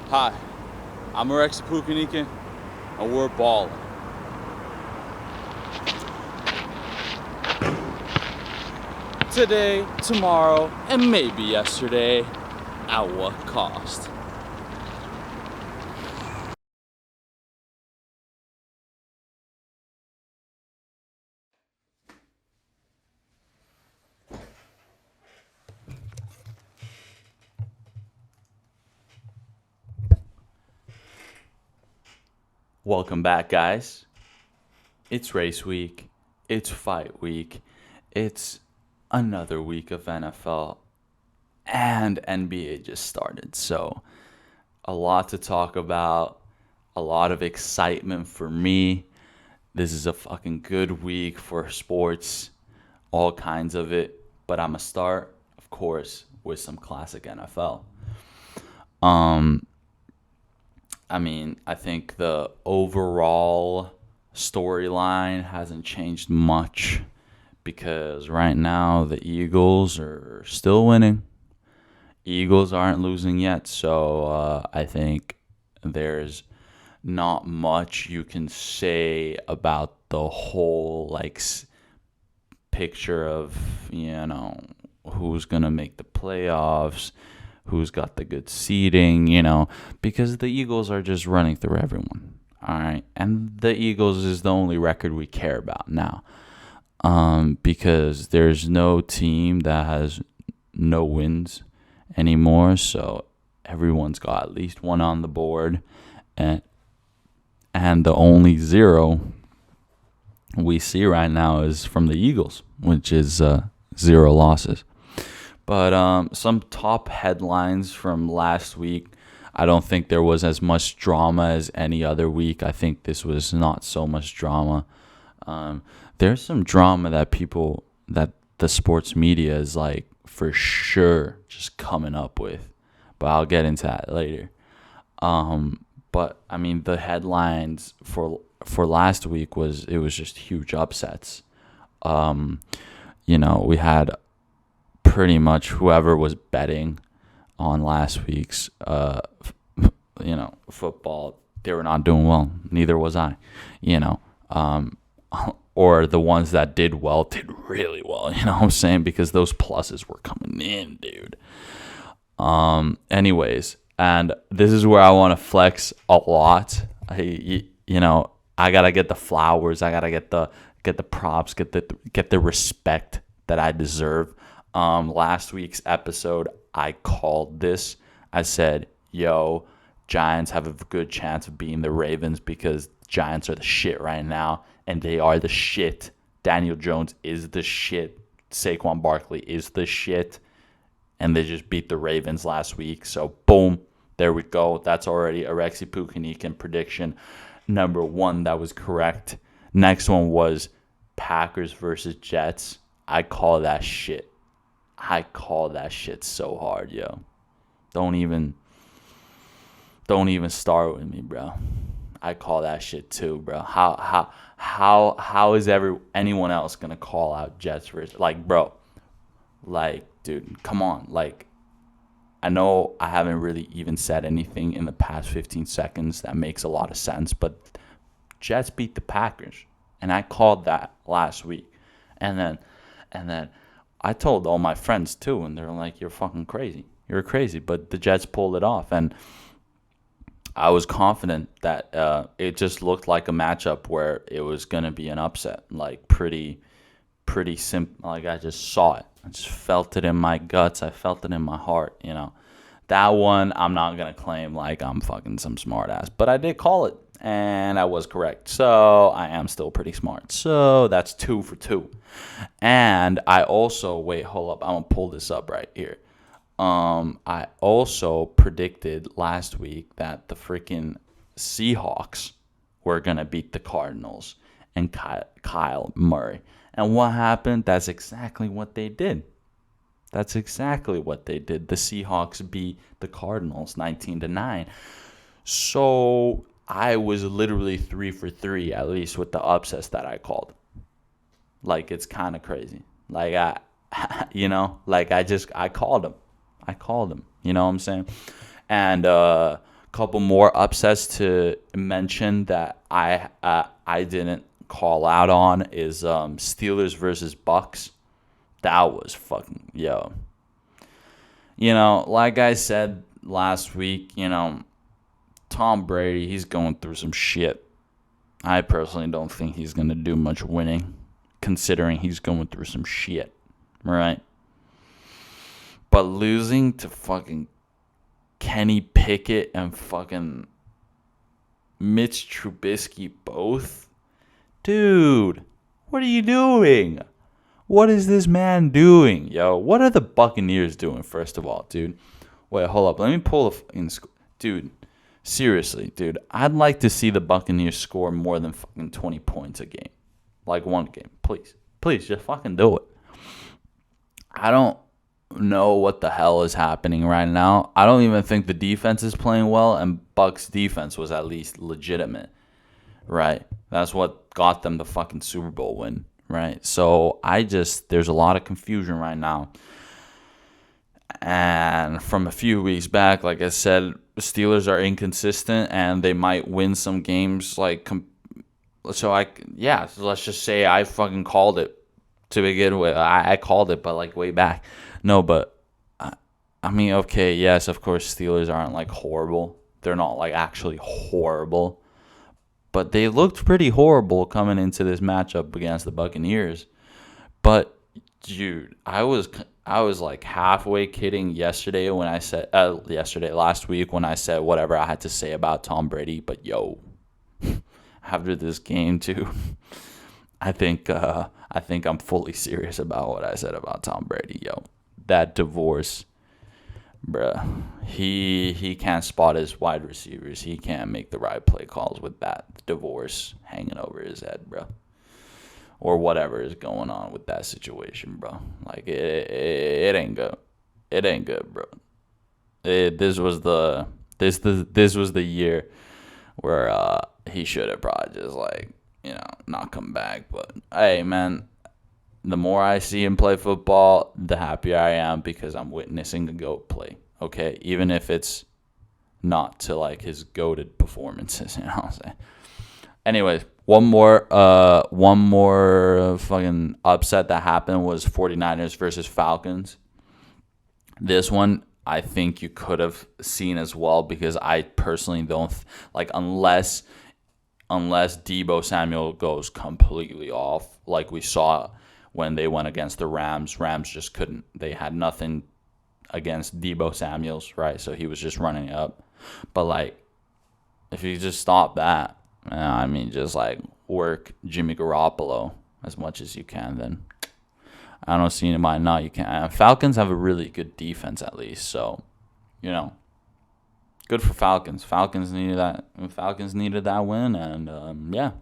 Hi, I'm Alexi Pukanikin, and we're Ballin. Today, tomorrow, and maybe yesterday, at what cost? Welcome back, guys. It's race week, it's fight week, it's another week of NFL, and NBA just started. So, a lot to talk about, a lot of excitement for me. This is a fucking good week for sports, all kinds of it. But I'm going to start, of course, with some classic NFL. Um, I think the overall storyline hasn't changed much because right now the Eagles are still winning. Eagles aren't losing yet, so I think there's not much you can say about the whole picture of who's gonna make the playoffs, who's got the good seeding, because the Eagles are just running through everyone. All right, and the Eagles is the only record we care about now, because there's no team that has no wins anymore. So everyone's got at least one on the board, and the only zero we see right now is from the Eagles, which is zero losses. But some top headlines from last week. I don't think there was as much drama as any other week. I think this was not so much drama. There's some drama that the sports media is like for sure just coming up with, but I'll get into that later. But I mean, the headlines for last week was just huge upsets. We had pretty much whoever was betting on last week's football, they were not doing well. Neither was I. You know, um, or the ones that did well did really well. You know what I'm saying? Because those pluses were coming in, dude. Anyways, and this is where I want to flex a lot. I gotta get the flowers. I gotta get the props. Get the respect that I deserve. Last week's episode, I called this. I said, "Yo, Giants have a good chance of beating the Ravens because Giants are the shit right now, and they are the shit. Daniel Jones is the shit. Saquon Barkley is the shit." And they just beat the Ravens last week. So, boom, there we go. That's already a Rexy Pukanikin prediction. Number one, that was correct. Next one was Packers versus Jets. I call that shit. I call that shit so hard, yo. Don't even start with me, bro. I call that shit too, bro. How is anyone else gonna call out Jets versus bro? Dude, come on. I know I haven't really even said anything in the past 15 seconds that makes a lot of sense, but Jets beat the Packers, and I called that last week, and then I told all my friends too, and they're like, "You're fucking crazy. You're crazy." But the Jets pulled it off, and I was confident that it just looked like a matchup where it was gonna be an upset, like pretty simple. Like I just saw it. I just felt it in my guts. I felt it in my heart. That one I'm not gonna claim like I'm fucking some smart ass, but I did call it, and I was correct. So I am still pretty smart. So that's 2 for 2. And I also hold up. I'm gonna pull this up right here. I also predicted last week that the freaking Seahawks were gonna beat the Cardinals and Kyle Murray. And what happened? That's exactly what they did. That's exactly what they did. The Seahawks beat the Cardinals 19-9. So I was literally 3 for 3, at least with the upsets that I called. It's kind of crazy. I called him. I called him. You know what I'm saying? And couple more upsets to mention that I didn't call out on is Steelers versus Bucks. That was fucking yo. Like I said last week, Tom Brady, he's going through some shit. I personally don't think he's going to do much winning, considering he's going through some shit, right? But losing to fucking Kenny Pickett and fucking Mitch Trubisky both? Dude, what are you doing? What is this man doing, yo? What are the Buccaneers doing, first of all, dude? Wait, hold up. Let me pull the fucking... Dude, seriously, dude. I'd like to see the Buccaneers score more than fucking 20 points a game. Like one game. Please. Please, just fucking do it. I don't know what the hell is happening right now. I don't even think the defense is playing well, and Bucks defense was at least legitimate, right? That's what got them the fucking Super Bowl win, right? So there's a lot of confusion right now. And from a few weeks back, like I said, the Steelers are inconsistent and they might win some games. So let's just say I fucking called it to begin with. I called it, but like way back. No, but I mean, okay, yes, of course, Steelers aren't like horrible. They're not like actually horrible. But they looked pretty horrible coming into this matchup against the Buccaneers. But dude, I was like halfway kidding yesterday when I said last week when I said whatever I had to say about Tom Brady. But yo, after this game too, I think I'm fully serious about what I said about Tom Brady. Yo, that divorce, bruh. He can't spot his wide receivers. He can't make the right play calls with that divorce hanging over his head, bruh. Or whatever is going on with that situation, bro. Like it ain't good. It ain't good, bro. This was the year where he should have probably just not come back. But hey, man, the more I see him play football, the happier I am because I'm witnessing a GOAT play. Okay, even if it's not to like his goated performances, you know what I'm saying. Anyways, one more fucking upset that happened was 49ers versus Falcons. This one I think you could have seen as well because I personally don't unless Deebo Samuel goes completely off like we saw when they went against the Rams. Rams just couldn't. They had nothing against Deebo Samuels, right? So he was just running up. But like if you just stop that, I mean, just like work Jimmy Garoppolo as much as you can, then I don't see why not. You can. Falcons have a really good defense at least, so good for Falcons. Falcons needed that win, and yeah.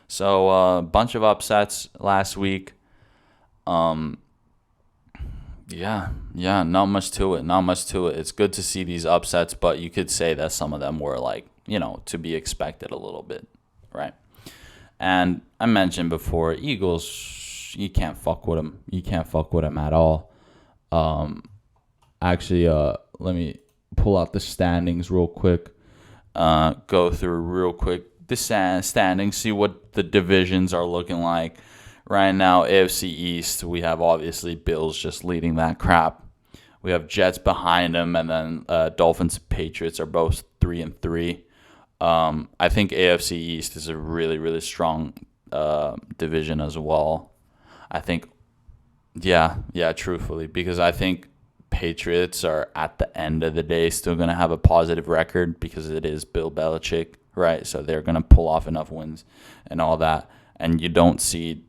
So a bunch of upsets last week. Yeah, not much to it. It's good to see these upsets, but you could say that some of them were like, to be expected a little bit, right? And I mentioned before, Eagles, you can't fuck with them. You can't fuck with them at all. Actually, let me pull out the standings real quick. Go through real quick the standings, see what the divisions are looking like. Right now, AFC East, we have obviously Bills just leading that crap. We have Jets behind them, and then Dolphins and Patriots are both 3-3. I think AFC East is a really, really strong division as well. I think, yeah, truthfully, because I think Patriots are at the end of the day still going to have a positive record because it is Bill Belichick, right? So they're going to pull off enough wins and all that. And you don't see,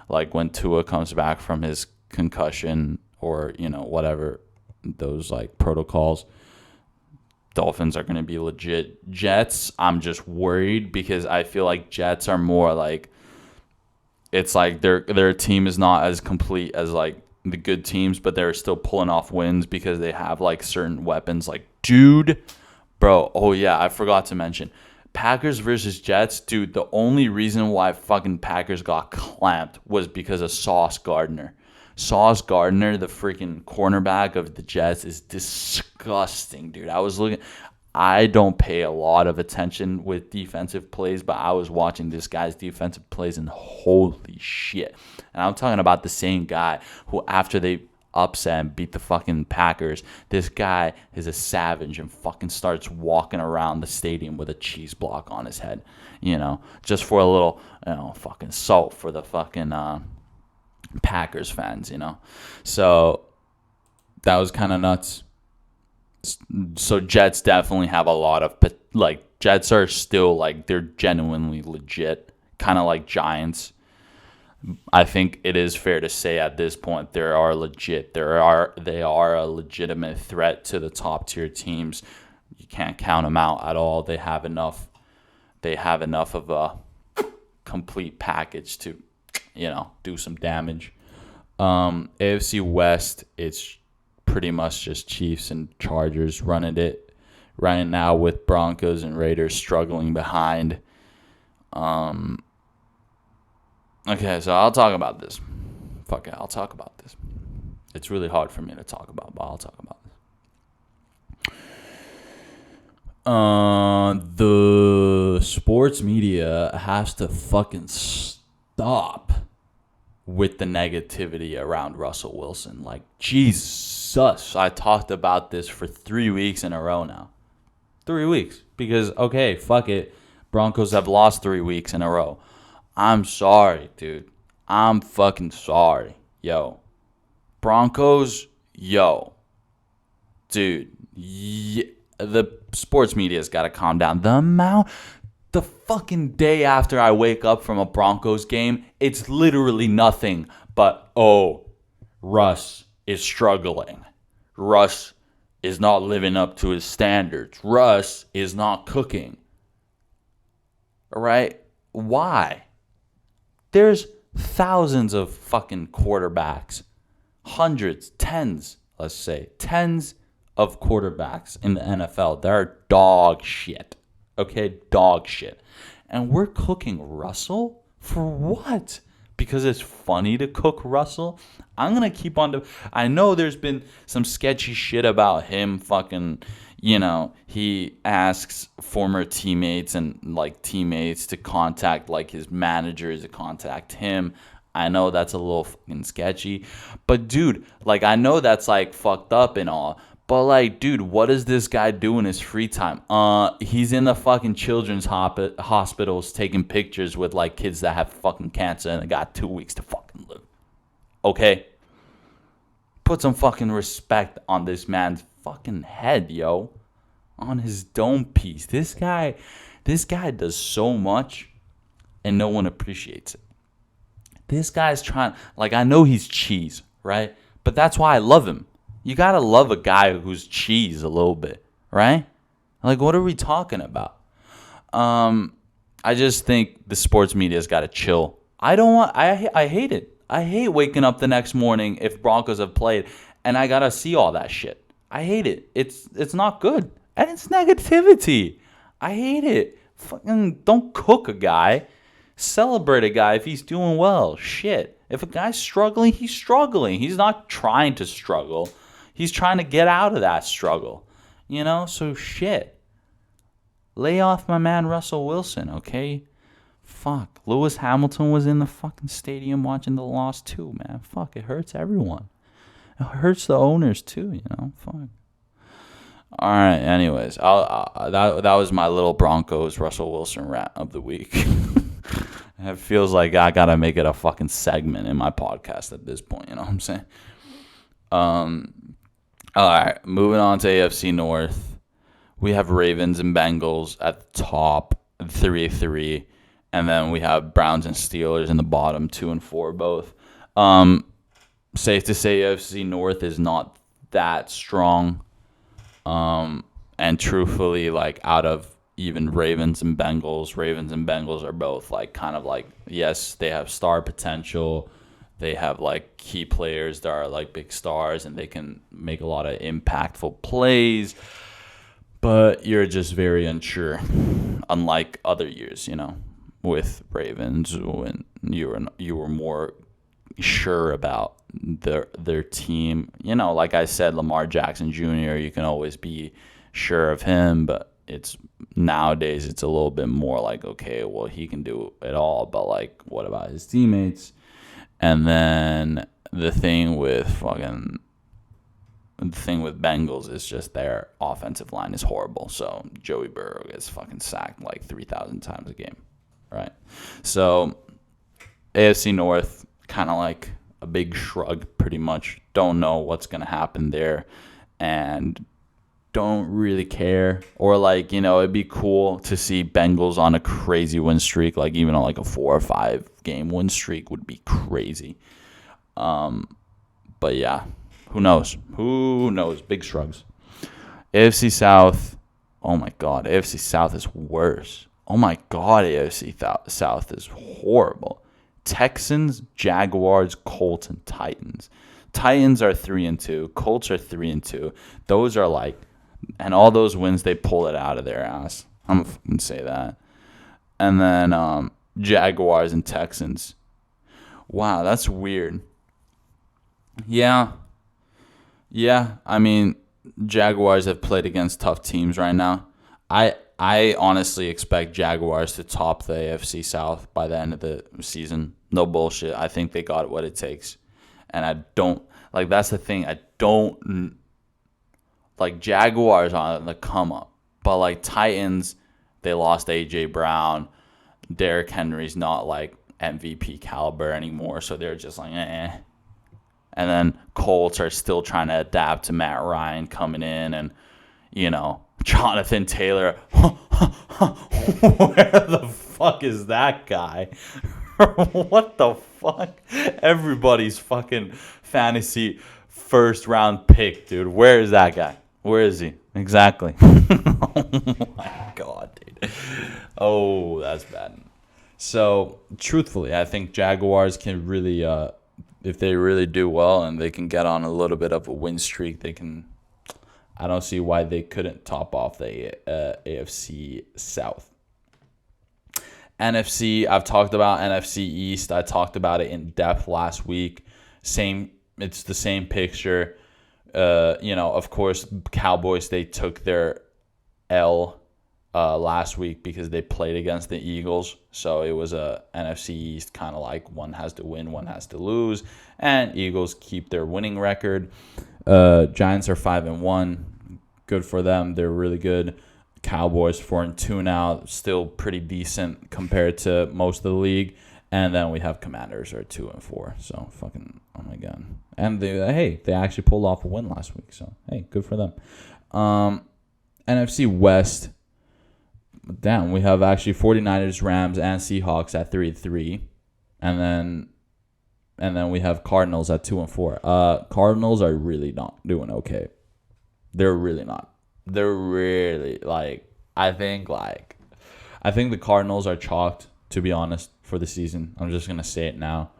like, when Tua comes back from his concussion or, whatever, those, like, protocols, Dolphins are going to be legit. Jets, I'm just worried because I feel like Jets are more like, it's like their team is not as complete as like the good teams, but they're still pulling off wins because they have like certain weapons. Like, dude, bro, oh yeah, I forgot to mention Packers versus Jets, dude. The only reason why fucking Packers got clamped was because of Sauce Gardner. Sauce Gardner, the freaking cornerback of the Jets, is disgusting, dude. I was looking. I don't pay a lot of attention with defensive plays, but I was watching this guy's defensive plays and holy shit. And I'm talking about the same guy who, after they upset and beat the fucking Packers, this guy is a savage and fucking starts walking around the stadium with a cheese block on his head, just for a little, fucking salt for the fucking Packers fans, So that was kind of nuts. So Jets definitely have a lot of, Jets are still, they're genuinely legit, kind of like Giants. I think it is fair to say at this point they are legit. They are a legitimate threat to the top tier teams. You can't count them out at all. They have enough of a complete package to, do some damage. AFC West, it's pretty much just Chiefs and Chargers running it right now, with Broncos and Raiders struggling behind. Okay, so I'll talk about this. Fuck it, I'll talk about this. It's really hard for me to talk about, but I'll talk about this. The sports media has to fucking stop with the negativity around Russell Wilson. Jesus, I talked about this for 3 weeks in a row now. 3 weeks. Because, okay, fuck it. Broncos have lost 3 weeks in a row. I'm sorry, dude. I'm fucking sorry. Yo. Broncos, yo. Dude. The sports media's got to calm down. The fucking day after I wake up from a Broncos game, it's literally nothing but, Russ is struggling. Russ is not living up to his standards. Russ is not cooking. All right? Why? There's thousands of fucking quarterbacks. Hundreds, tens, let's say. Tens of quarterbacks in the NFL. They're dog shit. Okay, dog shit. And we're cooking Russell? For what? Because it's funny to cook Russell? I'm going to keep on I know there's been some sketchy shit about him fucking, he asks former teammates and teammates to contact his managers to contact him. I know that's a little fucking sketchy. But dude, I know that's fucked up and all. But dude, what does this guy do in his free time? He's in the fucking children's hospitals taking pictures with kids that have fucking cancer and they got 2 weeks to fucking live. Okay? Put some fucking respect on this man's fucking head, yo. On his dome piece. This guy does so much and no one appreciates it. This guy's trying, I know he's cheese, right? But that's why I love him. You gotta love a guy who's cheese a little bit, right? What are we talking about? I just think the sports media's gotta chill. I hate it. I hate waking up the next morning if Broncos have played and I gotta see all that shit. I hate it. It's not good. And it's negativity. I hate it. Fucking don't cook a guy. Celebrate a guy if he's doing well. Shit. If a guy's struggling, he's struggling. He's not trying to struggle. He's trying to get out of that struggle. So shit. Lay off my man Russell Wilson, okay? Fuck. Lewis Hamilton was in the fucking stadium watching the loss too, man. Fuck, it hurts everyone. It hurts the owners too, Fuck. All right, anyways. That was my little Broncos Russell Wilson rant of the week. It feels like I gotta make it a fucking segment in my podcast at this point, you know what I'm saying? All right, moving on to AFC North. We have Ravens and Bengals at the top, 3-3, and then we have Browns and Steelers in the bottom, 2-4 both. Safe to say AFC North is not that strong. And truthfully, out of even Ravens and Bengals are both yes, they have star potential. They have key players that are big stars and they can make a lot of impactful plays. But you're just very unsure, unlike other years, with Ravens when you were more sure about their team. Like I said, Lamar Jackson Jr., you can always be sure of him, but nowadays it's a little bit more like, okay, well, he can do it all, but like, what about his teammates? And then the thing with Bengals is just their offensive line is horrible. So Joey Burrow gets fucking sacked like 3,000 times a game, right? So AFC North, kind of like a big shrug, pretty much. Don't know what's going to happen there and don't really care. Or like, it'd be cool to see Bengals on a crazy win streak, like even on like a 4 or 5 game win streak would be crazy. But yeah, who knows? Big shrugs. AFC South. Oh my God, AFC South is worse. Oh my God, AFC South is horrible. Texans, Jaguars, Colts, and Titans. Titans are 3-2. Colts are 3-2. Those are like, and all those wins they pull it out of their ass. I'm gonna fucking say that. And then Jaguars and Texans. Wow, that's weird. Yeah. I mean, Jaguars have played against tough teams right now. I honestly expect Jaguars to top the AFC South by the end of the season. No bullshit. I think they got what it takes. And I don't, like, that's the thing. I don't, like, Jaguars on the come up. But, like, Titans, they lost A.J. Brown. Derrick Henry's not, like, MVP caliber anymore. So they're just like, eh. And then Colts are still trying to adapt to Matt Ryan coming in and, Jonathan Taylor. Where the fuck is that guy? What the fuck? Everybody's fucking fantasy first round pick, dude. Where is that guy? Where is he? Exactly. Oh my God, dude. Oh, that's bad. So, truthfully, I think Jaguars can really, if they really do well and they can get on a little bit of a win streak, they can. I don't see why they couldn't top off the AFC South. NFC, I've talked about NFC East. I talked about it in depth last week. It's the same picture. Of course, Cowboys, they took their L last week because they played against the Eagles. So it was a NFC East kind of like one has to win, one has to lose. And Eagles keep their winning record. Giants are 5-1. Good for them. They're really good. Cowboys 4-2 now. Still pretty decent compared to most of the league. And then we have Commanders are 2-4. So fucking, oh my God. And they actually pulled off a win last week. So hey, good for them. NFC West. Damn, we have actually 49ers, Rams, and Seahawks at 3-3. And then we have Cardinals at 2-4. Cardinals are really not doing okay. They're really not. They're really I think the Cardinals are chalked, to be honest, for the season. I'm just gonna say it now.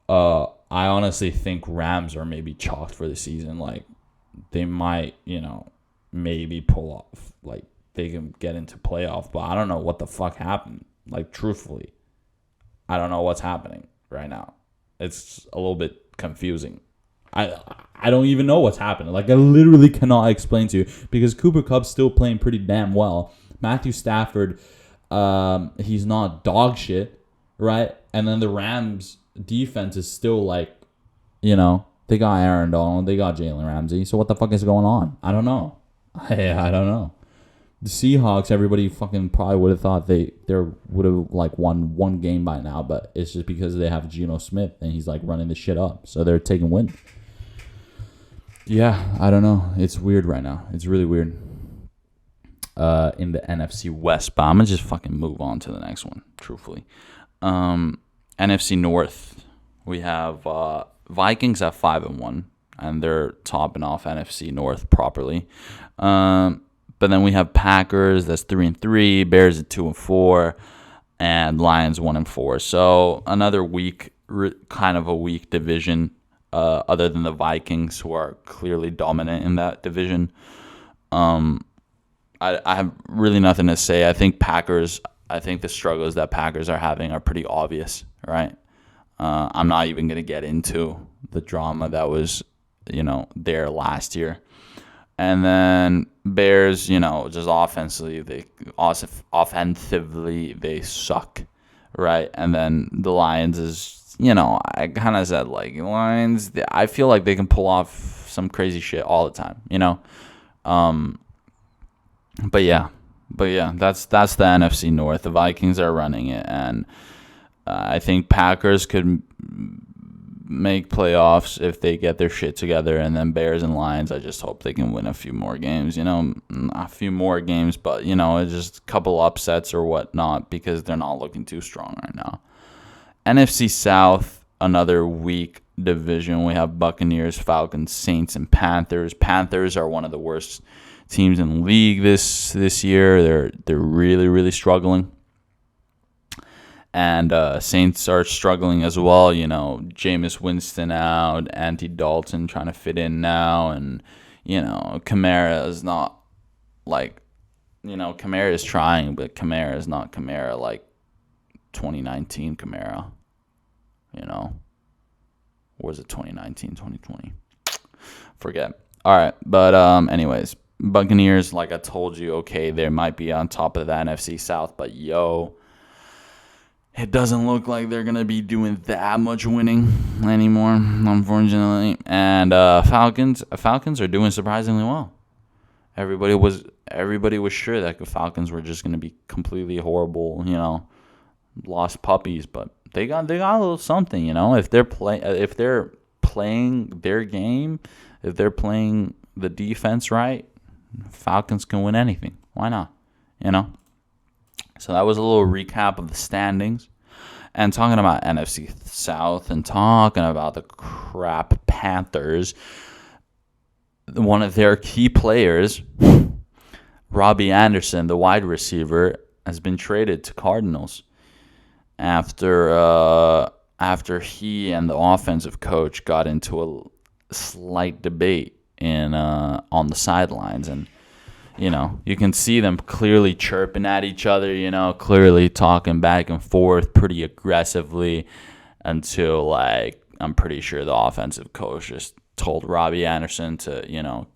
I honestly think Rams are maybe chalked for the season. Like they might, maybe pull off. Like they can get into playoff, but I don't know what the fuck happened. Like truthfully, I don't know what's happening right now. It's a little bit confusing. I don't even know what's happening. Like I literally cannot explain to you because Cooper Kupp's still playing pretty damn well. Matthew Stafford, he's not dog shit, right? And then the Rams defense is still like, they got Aaron Donald, they got Jalen Ramsey. So what the fuck is going on? I don't know. I don't know. The Seahawks, everybody fucking probably would have thought they would have like won one game by now, but it's just because they have Geno Smith and he's like running the shit up, so they're taking wins. Yeah, I don't know. It's weird right now. It's really weird. In the NFC West, but I'm gonna just fucking move on to the next one. Truthfully, NFC North, we have Vikings at 5-1, and they're topping off NFC North properly. But then we have Packers, that's 3-3, Bears at 2-4, and Lions 1-4. So another kind of a weak division, other than the Vikings, who are clearly dominant in that division. I have really nothing to say. I think the struggles that Packers are having are pretty obvious, right? I'm not even going to get into the drama that was, there last year. And then Bears, just offensively they suck, right? And then the Lions is, I kind of said like Lions. I feel like they can pull off some crazy shit all the time. Um, but yeah, that's the NFC North. The Vikings are running it, and I think Packers could make playoffs if they get their shit together. And then Bears and Lions, I just hope they can win a few more games. A few more games, but it's just a couple upsets or whatnot because they're not looking too strong right now. NFC South, another weak division. We have Buccaneers, Falcons, Saints, and Panthers. Panthers are one of the worst teams in the league this year. They're really, really struggling. And Saints are struggling as well. Jameis Winston out, Andy Dalton trying to fit in now, and Kamara is not like Kamara is trying, but Kamara is not Kamara like 2019 Kamara. Or was it 2019, 2020? Forget. All right, but anyways, Buccaneers, like I told you, okay, they might be on top of the NFC South, but it doesn't look like they're going to be doing that much winning anymore, unfortunately. And Falcons are doing surprisingly well. Everybody was sure that the Falcons were just going to be completely horrible, lost puppies, but they got a little something, if they're playing their game, if they're playing the defense right, Falcons can win anything. Why not? So that was a little recap of the standings. And talking about NFC South and talking about the crap Panthers, one of their key players, Robbie Anderson, the wide receiver, has been traded to Cardinals after he and the offensive coach got into a slight debate on the sidelines. And you can see them clearly chirping at each other, clearly talking back and forth pretty aggressively until, I'm pretty sure the offensive coach just told Robbie Anderson to,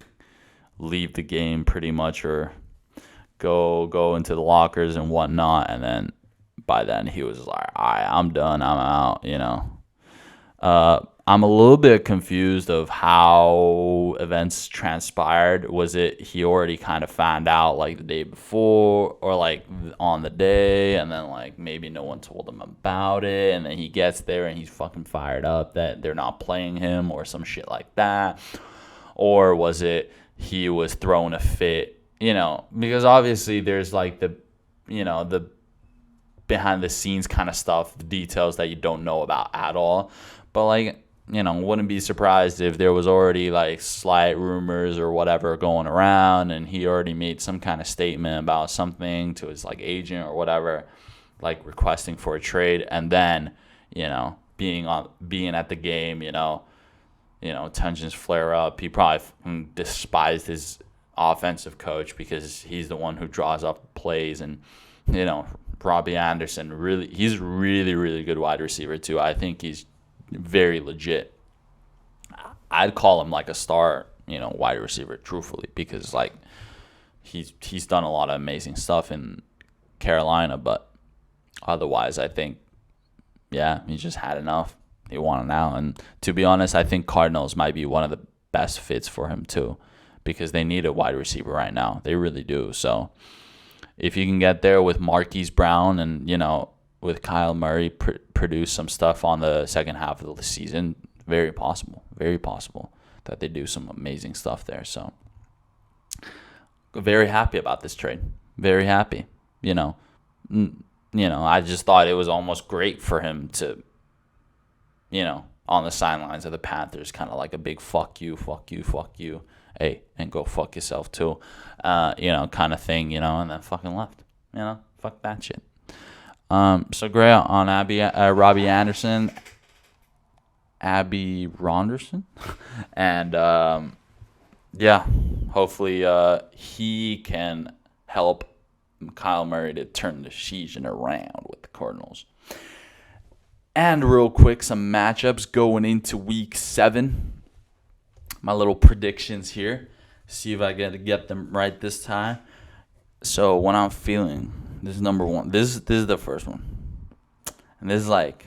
leave the game pretty much or go into the lockers and whatnot. And then by then he was like, all right, I'm done. I'm out, I'm a little bit confused of how events transpired. Was it he already kind of found out like the day before or like on the day and then like maybe no one told him about it and then he gets there and he's fucking fired up that they're not playing him or some shit like that? Or was it he was throwing a fit? Because obviously there's like the behind the scenes kind of stuff, the details that you don't know about at all. But like, wouldn't be surprised if there was already like slight rumors or whatever going around and he already made some kind of statement about something to his like agent or whatever, like requesting for a trade. And then, being at the game, tensions flare up. He probably despised his offensive coach because he's the one who draws up plays. And, Robbie Anderson, he's really, really good wide receiver too. I think he's very legit. I'd call him like a star, wide receiver, truthfully, because like he's done a lot of amazing stuff in Carolina, but otherwise, I think, he just had enough. He wanted out, and to be honest, I think Cardinals might be one of the best fits for him too, because they need a wide receiver right now. They really do. So if you can get there with Marquise Brown and with Kyle Murray produce some stuff on the second half of the season, very possible that they do some amazing stuff there. So very happy about this trade. Very happy. I just thought it was almost great for him to, on the sidelines of the Panthers, kind of like a big fuck you. Hey, and go fuck yourself too, kind of thing, and then fucking left. Fuck that shit. So great on Robbie Anderson, Abby Ronderson, and hopefully he can help Kyle Murray to turn the season around with the Cardinals. And real quick, some matchups going into Week 7. My little predictions here. See if I get them right this time. So when I'm feeling, this is number one. This is the first one, and this is like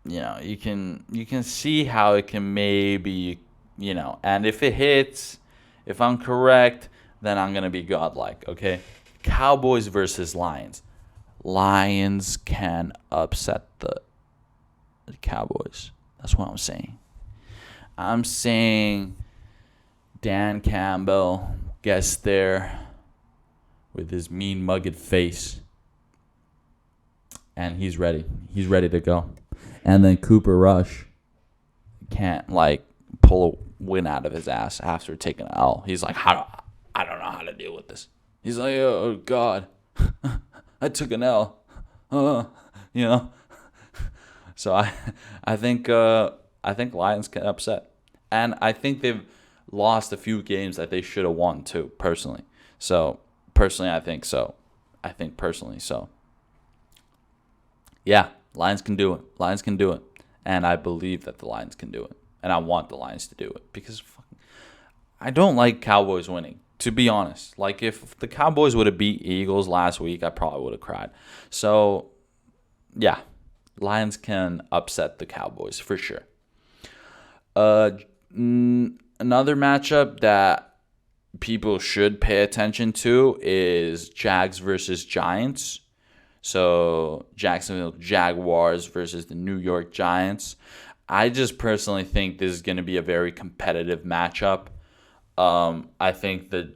you can see how it can maybe and if it hits, if I'm correct, then I'm gonna be godlike. Okay, Cowboys versus Lions. Lions can upset the Cowboys. That's what I'm saying. I'm saying Dan Campbell gets there with his mean, mugged face, and he's ready. He's ready to go. And then Cooper Rush can't pull a win out of his ass after taking an L. He's like, I don't know how to deal with this. He's like, oh God, I took an L. You know. So I think Lions can upset, and I think they've lost a few games that they should have won too. Personally, I think so. Yeah, Lions can do it. Lions can do it, and I believe that the Lions can do it, and I want the Lions to do it because I don't like Cowboys winning. To be honest, like if the Cowboys would have beat Eagles last week, I probably would have cried. So, yeah, Lions can upset the Cowboys for sure. Another matchup that people should pay attention to is Jags versus Giants. So Jacksonville Jaguars versus the New York Giants. I just personally think this is going to be a very competitive matchup. I think the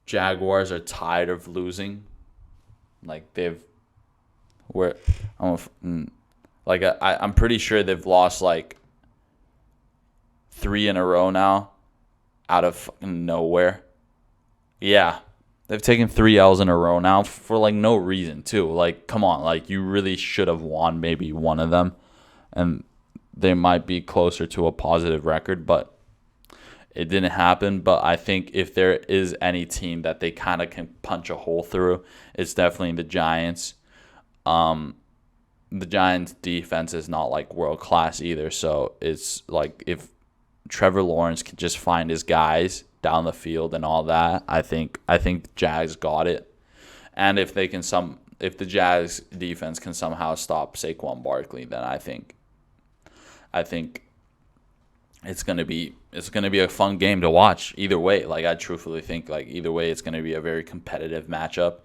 Jaguars are tired of losing. Like I'm pretty sure they've lost like 3 in a row now, out of fucking nowhere. Yeah, they've taken 3 L's in a row now for like no reason too. Like, come on, like you really should have won maybe one of them, and they might be closer to a positive record, but it didn't happen. But I think if there is any team that they kind of can punch a hole through, it's definitely the Giants. The Giants' defense is not like world class either, so it's like if Trevor Lawrence can just find his guys down the field and all that, I think the Jags got it. And if the Jags defense can somehow stop Saquon Barkley, then I think it's gonna be a fun game to watch either way. Like I truthfully think like either way it's gonna be a very competitive matchup.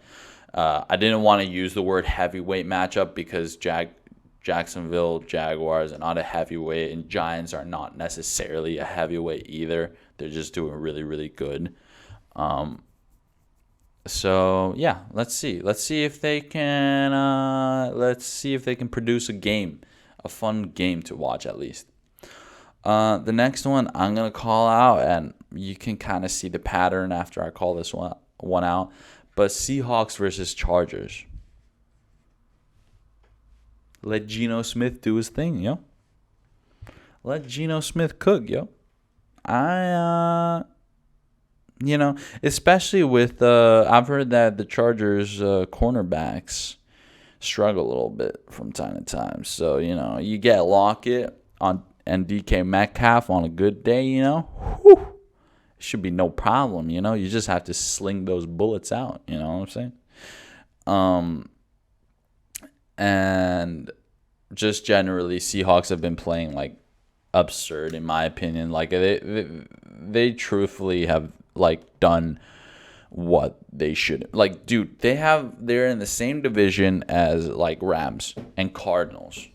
I didn't want to use the word heavyweight matchup because Jacksonville Jaguars are not a heavyweight, and Giants are not necessarily a heavyweight either. They're just doing really, really good. So yeah, let's see if they can. Produce a fun game to watch at least. The next one I'm gonna call out, and you can kind of see the pattern after I call this one out. But Seahawks versus Chargers. Let Geno Smith do his thing, yo. Let Geno Smith cook, yo. Especially with I've heard that the Chargers cornerbacks struggle a little bit from time to time. So, you get Lockett and DK Metcalf on a good day, whew, it should be no problem, You just have to sling those bullets out, you know what I'm saying? And just generally, Seahawks have been playing like absurd in my opinion. Like they truthfully have like done what they should. Like, dude, they're in the same division as like Rams and Cardinals.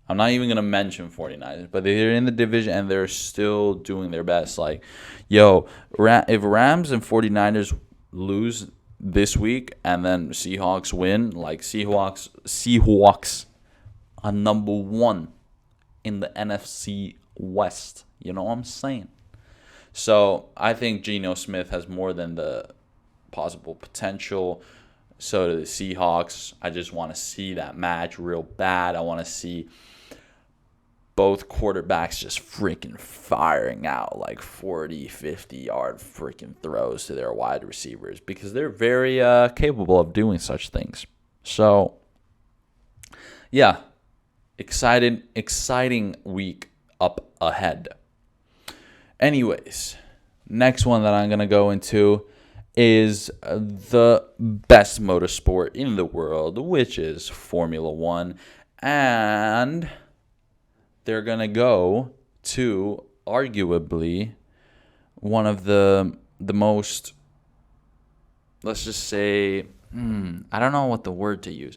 I'm not even gonna mention 49ers, but they're in the division and they're still doing their best. Like, yo, if Rams and 49ers lose this week and then Seahawks win, like Seahawks are number 1 in the NFC West. You know what I'm saying? So I think Geno Smith has more than the possible potential. So do the Seahawks. I just want to see that match real bad. I want to see both quarterbacks just freaking firing out like 40, 50-yard freaking throws to their wide receivers because they're very capable of doing such things. So, yeah, exciting week up ahead. Anyways, next one that I'm going to go into is the best motorsport in the world, which is Formula One. And they're going to go to arguably one of the most, let's just say, I don't know what the word to use.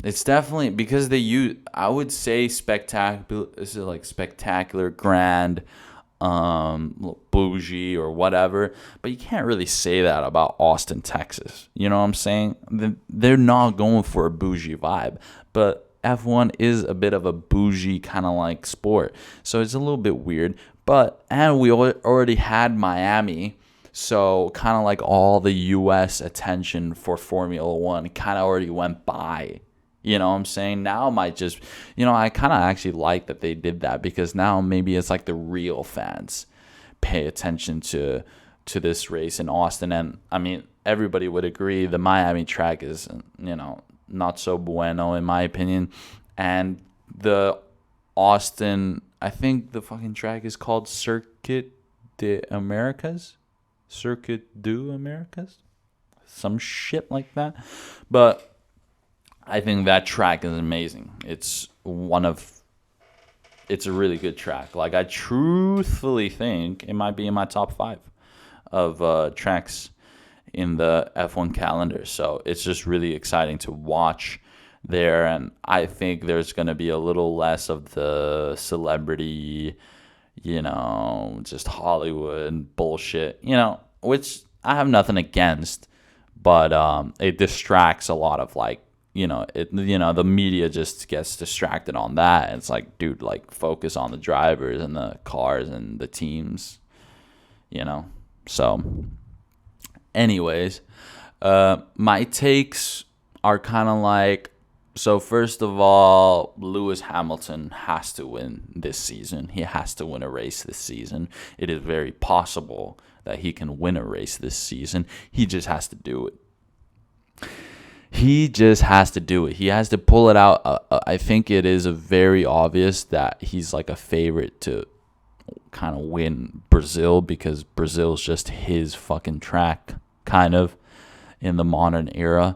It's definitely because they use, I would say spectacular, this is like spectacular, grand, bougie or whatever, but you can't really say that about Austin, Texas. You know what I'm saying? They're not going for a bougie vibe, but F1 is a bit of a bougie kind of like sport, so it's a little bit weird. And we already had Miami, so kind of like all the U.S. attention for Formula One kind of already went by. You know what I'm saying? Now might just, I kind of actually like that they did that, because now maybe it's like the real fans pay attention to this race in Austin. And I mean, everybody would agree the Miami track is, not so bueno in my opinion. And the Austin, I think the fucking track is called Circuit du Americas, some shit like that. But I think that track is amazing. It's a really good track. Like, I truthfully think it might be in my top 5 of tracks in the F1 calendar. So it's just really exciting to watch there. And I think there's going to be a little less of the celebrity, just Hollywood bullshit, which I have nothing against. But it distracts a lot of like, the media just gets distracted on that. It's like, dude, like, focus on the drivers and the cars and the teams, So, anyways, my takes are kind of like, so first of all, Lewis Hamilton has to win this season. He has to win a race this season. It is very possible that he can win a race this season. He just has to do it. He has to pull it out. I think it is very obvious that he's like a favorite to kind of win Brazil, because Brazil's just his fucking track, kind of, in the modern era.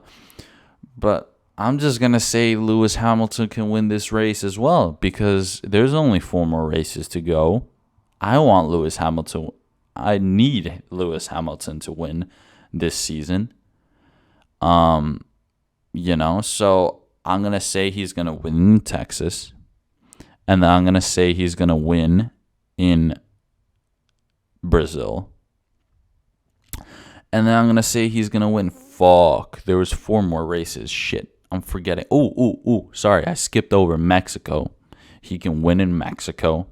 But I'm just going to say Lewis Hamilton can win this race as well, because there's only 4 more races to go. I need Lewis Hamilton to win this season. So I'm going to say he's going to win in Texas. And then I'm going to say he's going to win in Brazil. And then I'm going to say he's going to win. Fuck. There was 4 more races. Shit. I'm forgetting. Sorry. I skipped over Mexico. He can win in Mexico.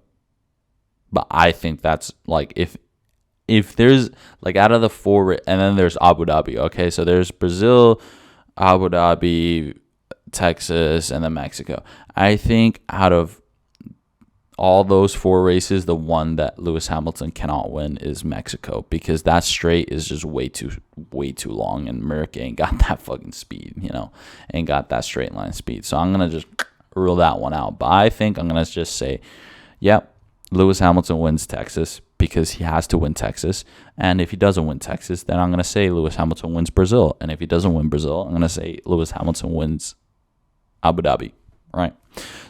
But I think that's like, if there's like out of the 4, and then there's Abu Dhabi. Okay. So there's Brazil, Abu Dhabi, Texas, and then Mexico. I think out of all those 4 races, the one that Lewis Hamilton cannot win is Mexico, because that straight is just way too long, and Merck ain't got that fucking speed, ain't got that straight line speed. So I'm gonna just rule that one out. But I think I'm gonna just say, yep, Lewis Hamilton wins Texas, because he has to win Texas. And if he doesn't win Texas, then I'm going to say Lewis Hamilton wins Brazil. And if he doesn't win Brazil, I'm going to say Lewis Hamilton wins Abu Dhabi, right?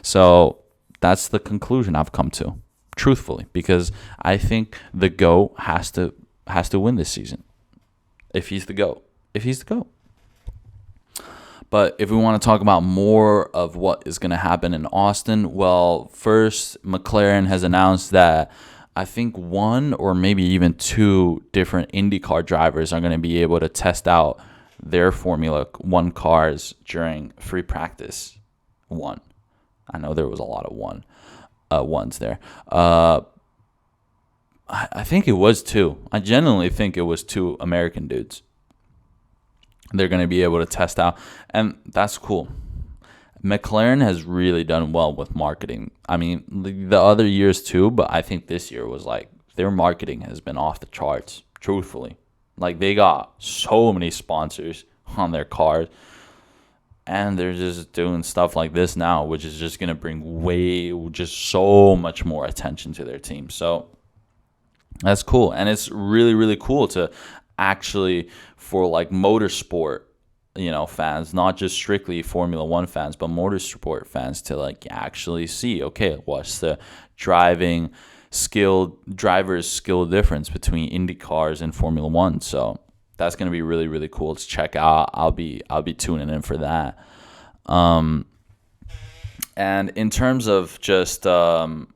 So that's the conclusion I've come to, truthfully, because I think the GOAT has to win this season. If he's the GOAT. But if we want to talk about more of what is going to happen in Austin, well, first, McLaren has announced that I think 1 or maybe even 2 different IndyCar drivers are going to be able to test out their Formula One cars during free practice 1. I know there was a lot of ones there. I think it was 2. I genuinely think it was 2 American dudes. They're going to be able to test out, and that's cool. McLaren has really done well with marketing. I mean, the other years too, but I think this year was like, their marketing has been off the charts, truthfully. Like, they got so many sponsors on their cars, And they're just doing stuff like this now, which is just going to bring just so much more attention to their team. So that's cool. And it's really, really cool to actually, for like motorsport, fans, not just strictly Formula One fans, but motorsport fans, to like actually see, okay, what's the driver's skill difference between Indy cars and Formula One. So that's going to be really, really cool to check out. I'll be tuning in for that. And in terms of just what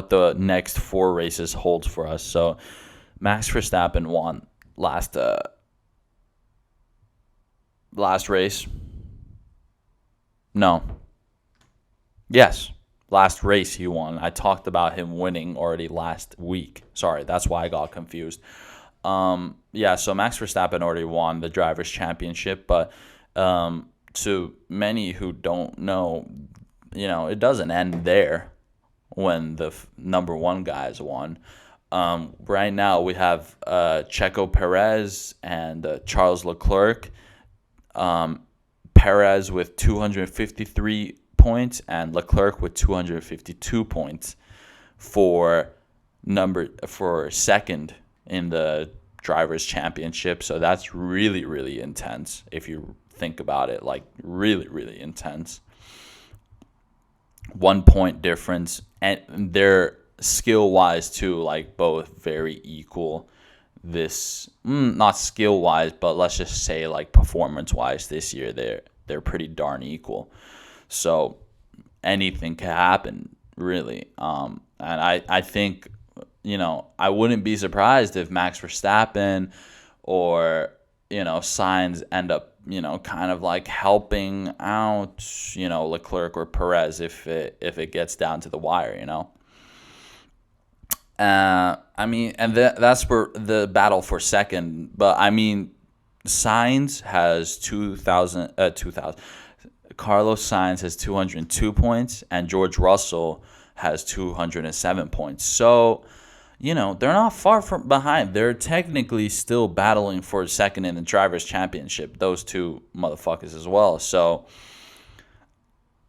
the next 4 races holds for us. So Max Verstappen won last race. No. Yes. Last race he won. I talked about him winning already last week. Sorry, that's why I got confused. So Max Verstappen already won the Drivers' Championship, but to many who don't know, it doesn't end there when the number 1 guys won. Right now we have Checo Perez and Charles Leclerc. Perez with 253 points and Leclerc with 252 points for second in the Drivers' Championship. So that's really, really intense if you think about it, like really, really intense. 1 point difference, and they're skill-wise too, like both very equal. This not skill-wise, but let's just say like performance-wise this year, they're pretty darn equal. So anything can happen, really. And I think, I wouldn't be surprised if Max Verstappen or, Sainz end up, kind of like helping out, Leclerc or Perez if it gets down to the wire, that's for the battle for second. But Sainz has 2,000. Carlos Sainz has 202 points, and George Russell has 207 points. So, they're not far from behind. They're technically still battling for second in the Drivers' Championship, those two motherfuckers as well. So,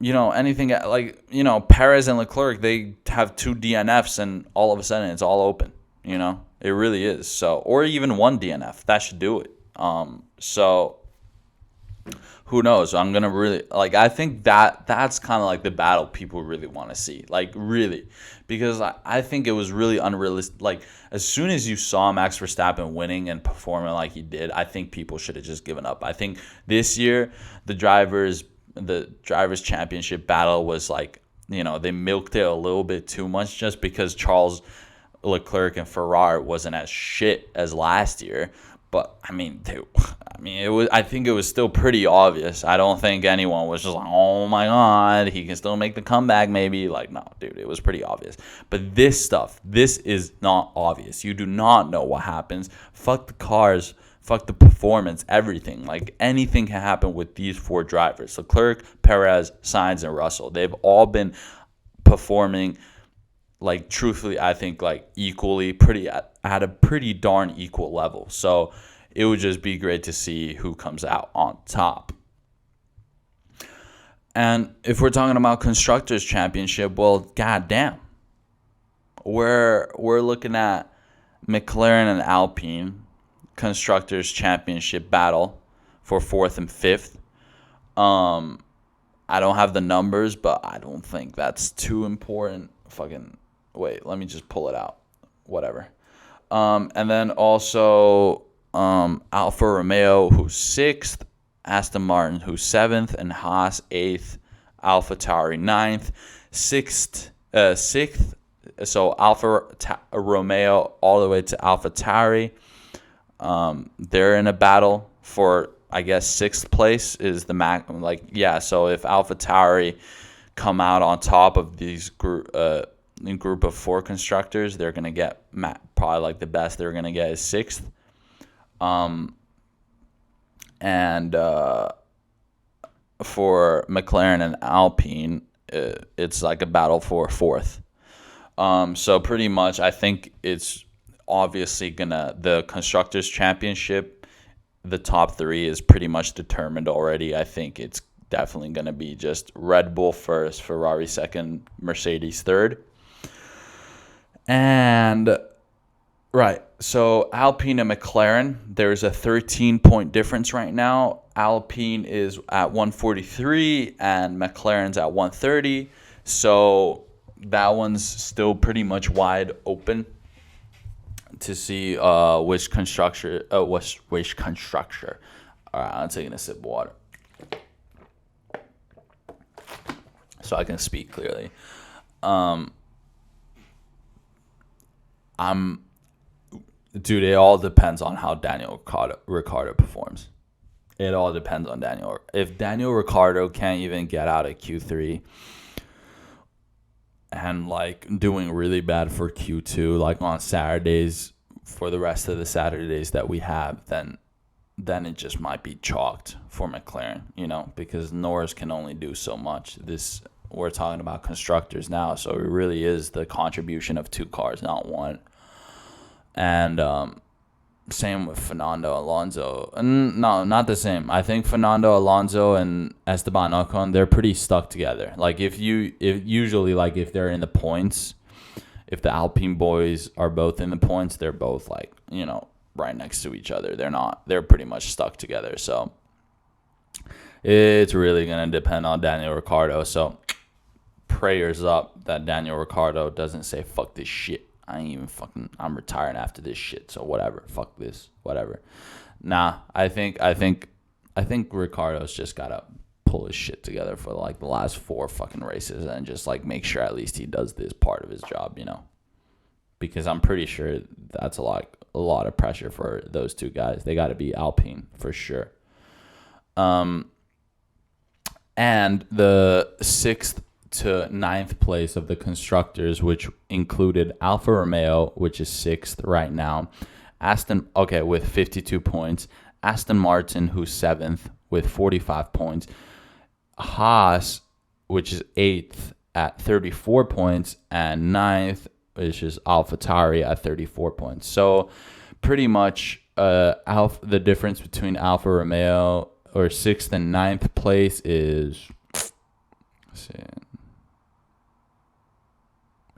anything like, Perez and Leclerc, they have 2 DNFs, and all of a sudden it's all open. It really is. So, or even 1 DNF, that should do it. So who knows? I'm going to really, I think that's kind of like the battle people really want to see. Really. Because I think it was really unrealistic. As soon as you saw Max Verstappen winning and performing like he did, I think people should have just given up. I think this year, the Drivers' Championship battle was they milked it a little bit too much just because Charles Leclerc and Ferrari wasn't as shit as last year. But it was. I think it was still pretty obvious. I don't think anyone was just like, "Oh my God, he can still make the comeback." Maybe no, dude, it was pretty obvious. But this is not obvious. You do not know what happens. Fuck the cars. Fuck the performance. Everything. Anything can happen with these 4 drivers: Leclerc, Perez, Sainz, and Russell. They've all been performing. Truthfully, I think equally, at a pretty darn equal level. So it would just be great to see who comes out on top. And if we're talking about Constructors' Championship, well, goddamn, we're looking at McLaren and Alpine Constructors' Championship battle for 4th and 5th. I don't have the numbers, but I don't think that's too important. Wait, let me just pull it out. Whatever. And then also Alfa Romeo, who's 6th, Aston Martin, who's 7th, and Haas 8th, AlphaTauri 9th, 6th. So Alfa Romeo all the way to AlphaTauri. They're in a battle for, I guess, 6th place is the max. So if AlphaTauri come out on top of these group of 4 constructors, they're going to get probably the best they're going to get is 6th. And for McLaren and Alpine, it's a battle for 4th. So pretty much I think it's obviously the Constructors' Championship the top three is pretty much determined already. I think it's definitely going to be just Red Bull first, Ferrari second, Mercedes third. And right, so Alpine and McLaren, there's a 13-point difference right now. Alpine is at 143 and McLaren's at 130. So that one's still pretty much wide open to see which constructor. All right, I'm taking a sip of water so I can speak clearly. Dude, it all depends on how Daniel Ricciardo performs. It all depends on Daniel. If Daniel Ricciardo can't even get out of Q3 and like doing really bad for Q2, like on Saturdays for the rest of the Saturdays that we have, then it just might be chalked for McLaren, because Norris can only do so much. We're talking about constructors now, so it really is the contribution of two cars, not one. And same with Fernando Alonso. No, not the same. I think Fernando Alonso and Esteban Ocon, they're pretty stuck together. Like if they're in the points, if the Alpine boys are both in the points, they're both like, right next to each other. They're pretty much stuck together. So it's really going to depend on Daniel Ricciardo. So prayers up that Daniel Ricciardo doesn't say, fuck this shit. I'm retiring after this shit. So whatever, fuck this, whatever. Nah, I think Ricciardo's just got to pull his shit together for like the last 4 fucking races and just like make sure at least he does this part of his job, because I'm pretty sure that's a lot of pressure for those two guys. They got to be Alpine for sure. And the 6th to 9th place of the constructors, which included Alfa Romeo, which is 6th right now, with 52 points, Aston Martin, who's 7th with 45 points, Haas, which is 8th at 34 points, and 9th, which is AlphaTauri at 34 points. So pretty much the difference between Alfa Romeo or 6th and 9th place is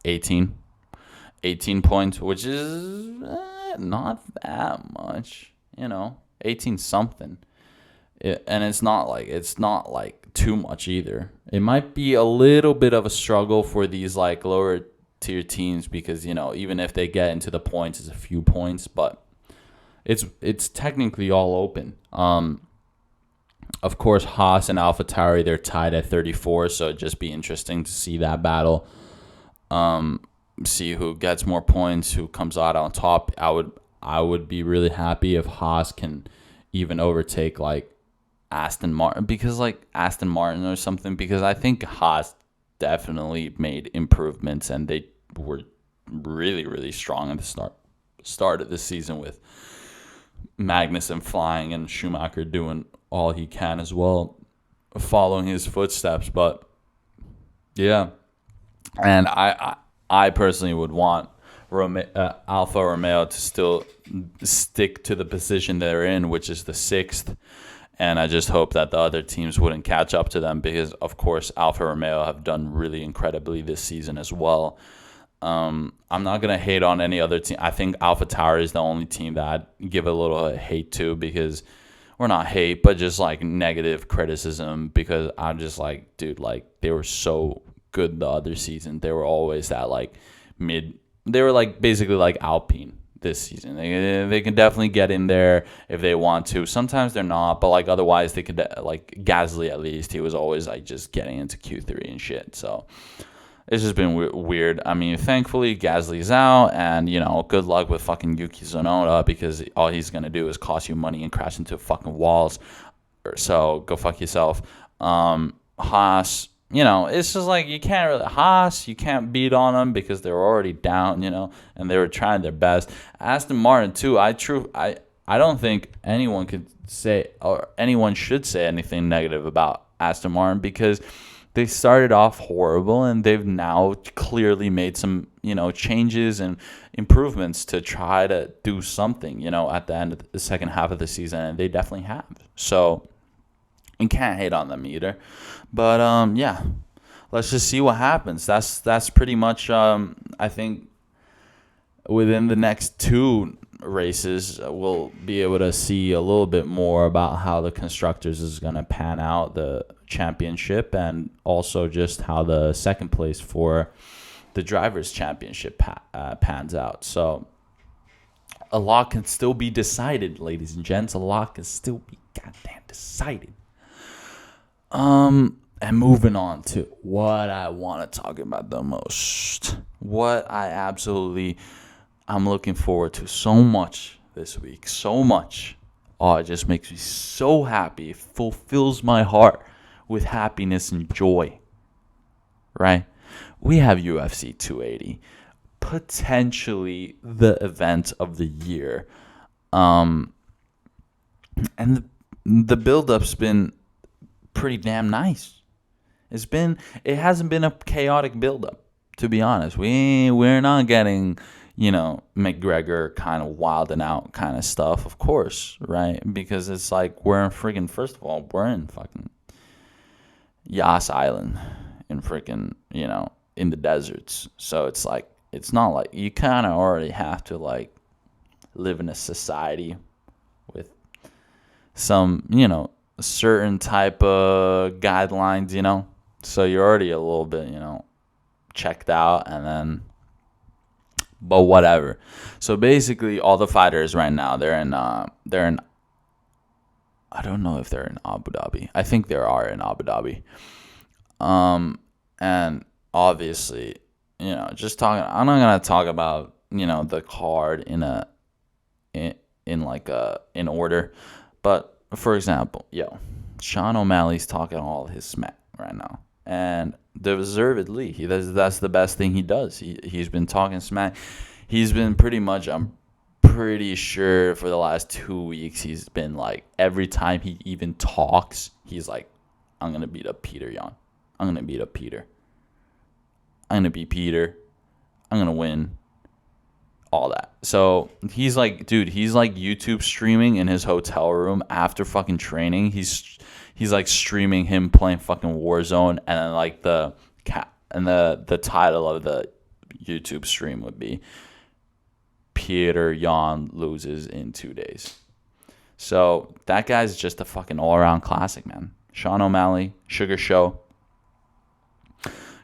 18 points, which is not that much, 18 something. And it's not like too much either. It might be a little bit of a struggle for these like lower tier teams because, even if they get into the points, it's a few points, but it's technically all open. Of course, Haas and AlphaTauri, they're tied at 34, so it'd just be interesting to see that battle. See who gets more points, who comes out on top. I would be really happy if Haas can even overtake like Aston Martin, because like Aston Martin or something, because I think Haas definitely made improvements and they were really, really strong at the start of the season with Magnussen flying and Schumacher doing all he can as well, following his footsteps. But yeah, and I personally would want Alfa Romeo to still stick to the position they're in, which is the 6th. And I just hope that the other teams wouldn't catch up to them because, of course, Alfa Romeo have done really incredibly this season as well. I'm not going to hate on any other team. I think AlphaTauri is the only team that I'd give a little hate to because, or not hate, but just like negative criticism because I'm just like, dude, like they were so good the other season. They were always that like they were like basically like Alpine this season. They can definitely get in there if they want to. Sometimes they're not, but like otherwise they could, like Gasly at least, he was always like just getting into Q3 and shit. So it's just been weird. I mean, thankfully Gasly's out, and good luck with fucking Yuki Tsunoda because all he's gonna do is cost you money and crash into fucking walls. So go fuck yourself. Haas, it's just like you can't beat on them because they were already down, and they were trying their best. Aston Martin too. I don't think anyone could say or anyone should say anything negative about Aston Martin because they started off horrible, and they've now clearly made some, changes and improvements to try to do something, at the end of the second half of the season, and they definitely have. So, and can't hate on them either. But yeah, let's just see what happens. That's pretty much I think within the next two races we'll be able to see a little bit more about how the constructors is going to pan out, the championship, and also just how the second place for the drivers championship pans out. So a lot can still be decided, ladies and gents. A lot can still be goddamn decided. And moving on to what I want to talk about the most, what I'm looking forward to so much this week, so much. Oh, it just makes me so happy. It fulfills my heart with happiness and joy, right? We have UFC 280, potentially the event of the year. And the build-up's been pretty damn nice. It hasn't been a chaotic build-up, to be honest. We're not getting, McGregor kind of wilding out kind of stuff, of course, right? Because it's like we're in freaking, first of all, we're in fucking Yas Island in freaking, in the deserts. So it's like, it's not like you kind of already have to like live in a society with some, certain type of guidelines, So you're already a little bit, checked out, and then, but whatever. So basically, all the fighters right now, they're in. I don't know if they're in Abu Dhabi. I think they are in Abu Dhabi. And obviously, just talking. I'm not gonna talk about the card in order, but for example, Sean O'Malley's talking all his smack right now, and deservedly. That's the best thing he does. He's been talking smack. He's been pretty much, I'm pretty sure for the last 2 weeks, he's been like, every time he even talks, he's like, I'm gonna beat up Peter Yan. I'm gonna beat up Peter. I'm gonna beat Peter. I'm gonna win. All that. So he's like, dude, he's like YouTube streaming in his hotel room after fucking training. He's like streaming him playing fucking Warzone, and then like the title of the YouTube stream would be Peter Yan loses in 2 days. So that guy's just a fucking all around classic, man. Sean O'Malley, Sugar Show.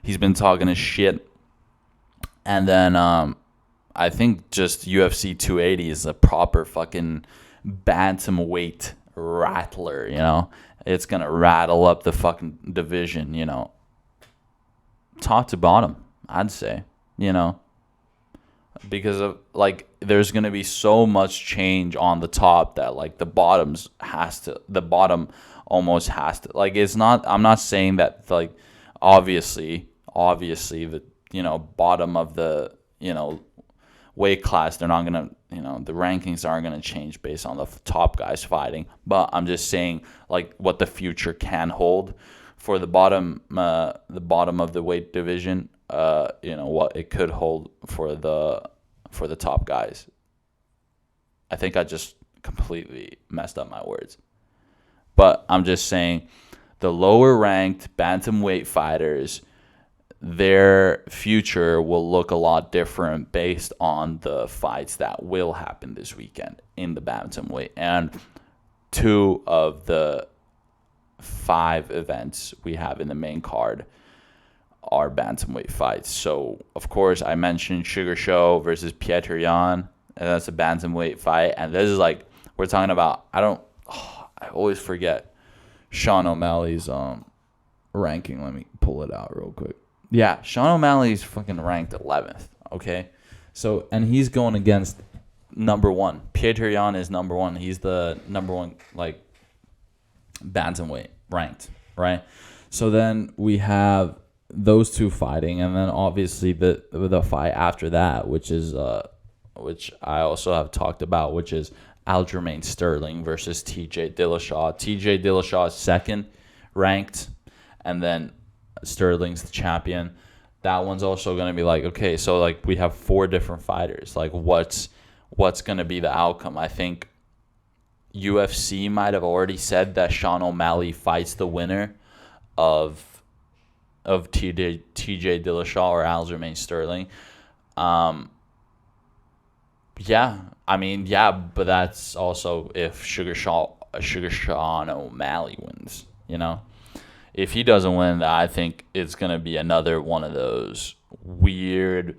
He's been talking his shit, and then I think just UFC 280 is a proper fucking bantamweight rattler, It's going to rattle up the fucking division, Top to bottom, I'd say, Because of, like, there's going to be so much change on the top that, like, the bottom almost has to, like, it's not, I'm not saying that, like, obviously, the, bottom of the, weight class, they're not gonna, the rankings aren't gonna change based on the top guys fighting. But I'm just saying, like, what the future can hold for the bottom of the weight division. What it could hold for the top guys. I think I just completely messed up my words, but I'm just saying the lower ranked bantamweight fighters, their future will look a lot different based on the fights that will happen this weekend in the bantamweight. And 2 of the 5 events we have in the main card are bantamweight fights. So, of course, I mentioned Sugar Show versus Peter Yan, and that's a bantamweight fight. And this is like, we're talking about, I always forget Sean O'Malley's ranking. Let me pull it out real quick. Yeah, Sean O'Malley's fucking ranked 11th, okay? So, and he's going against number 1. Peter Yan is number 1. He's the number 1, like, bantamweight ranked, right? So then we have those 2 fighting, and then obviously the fight after that, which I also have talked about, which is Aljamain Sterling versus TJ Dillashaw. TJ Dillashaw is 2nd ranked, and then Sterling's the champion. That one's also going to be like, okay, so like we have 4 different fighters. Like what's going to be the outcome? I think UFC might have already said that Sean O'Malley fights the winner of TJ Dillashaw or Aljamain Sterling. Yeah, I mean, yeah, but that's also if Sean O'Malley wins, you know? If he doesn't win, I think it's going to be another one of those weird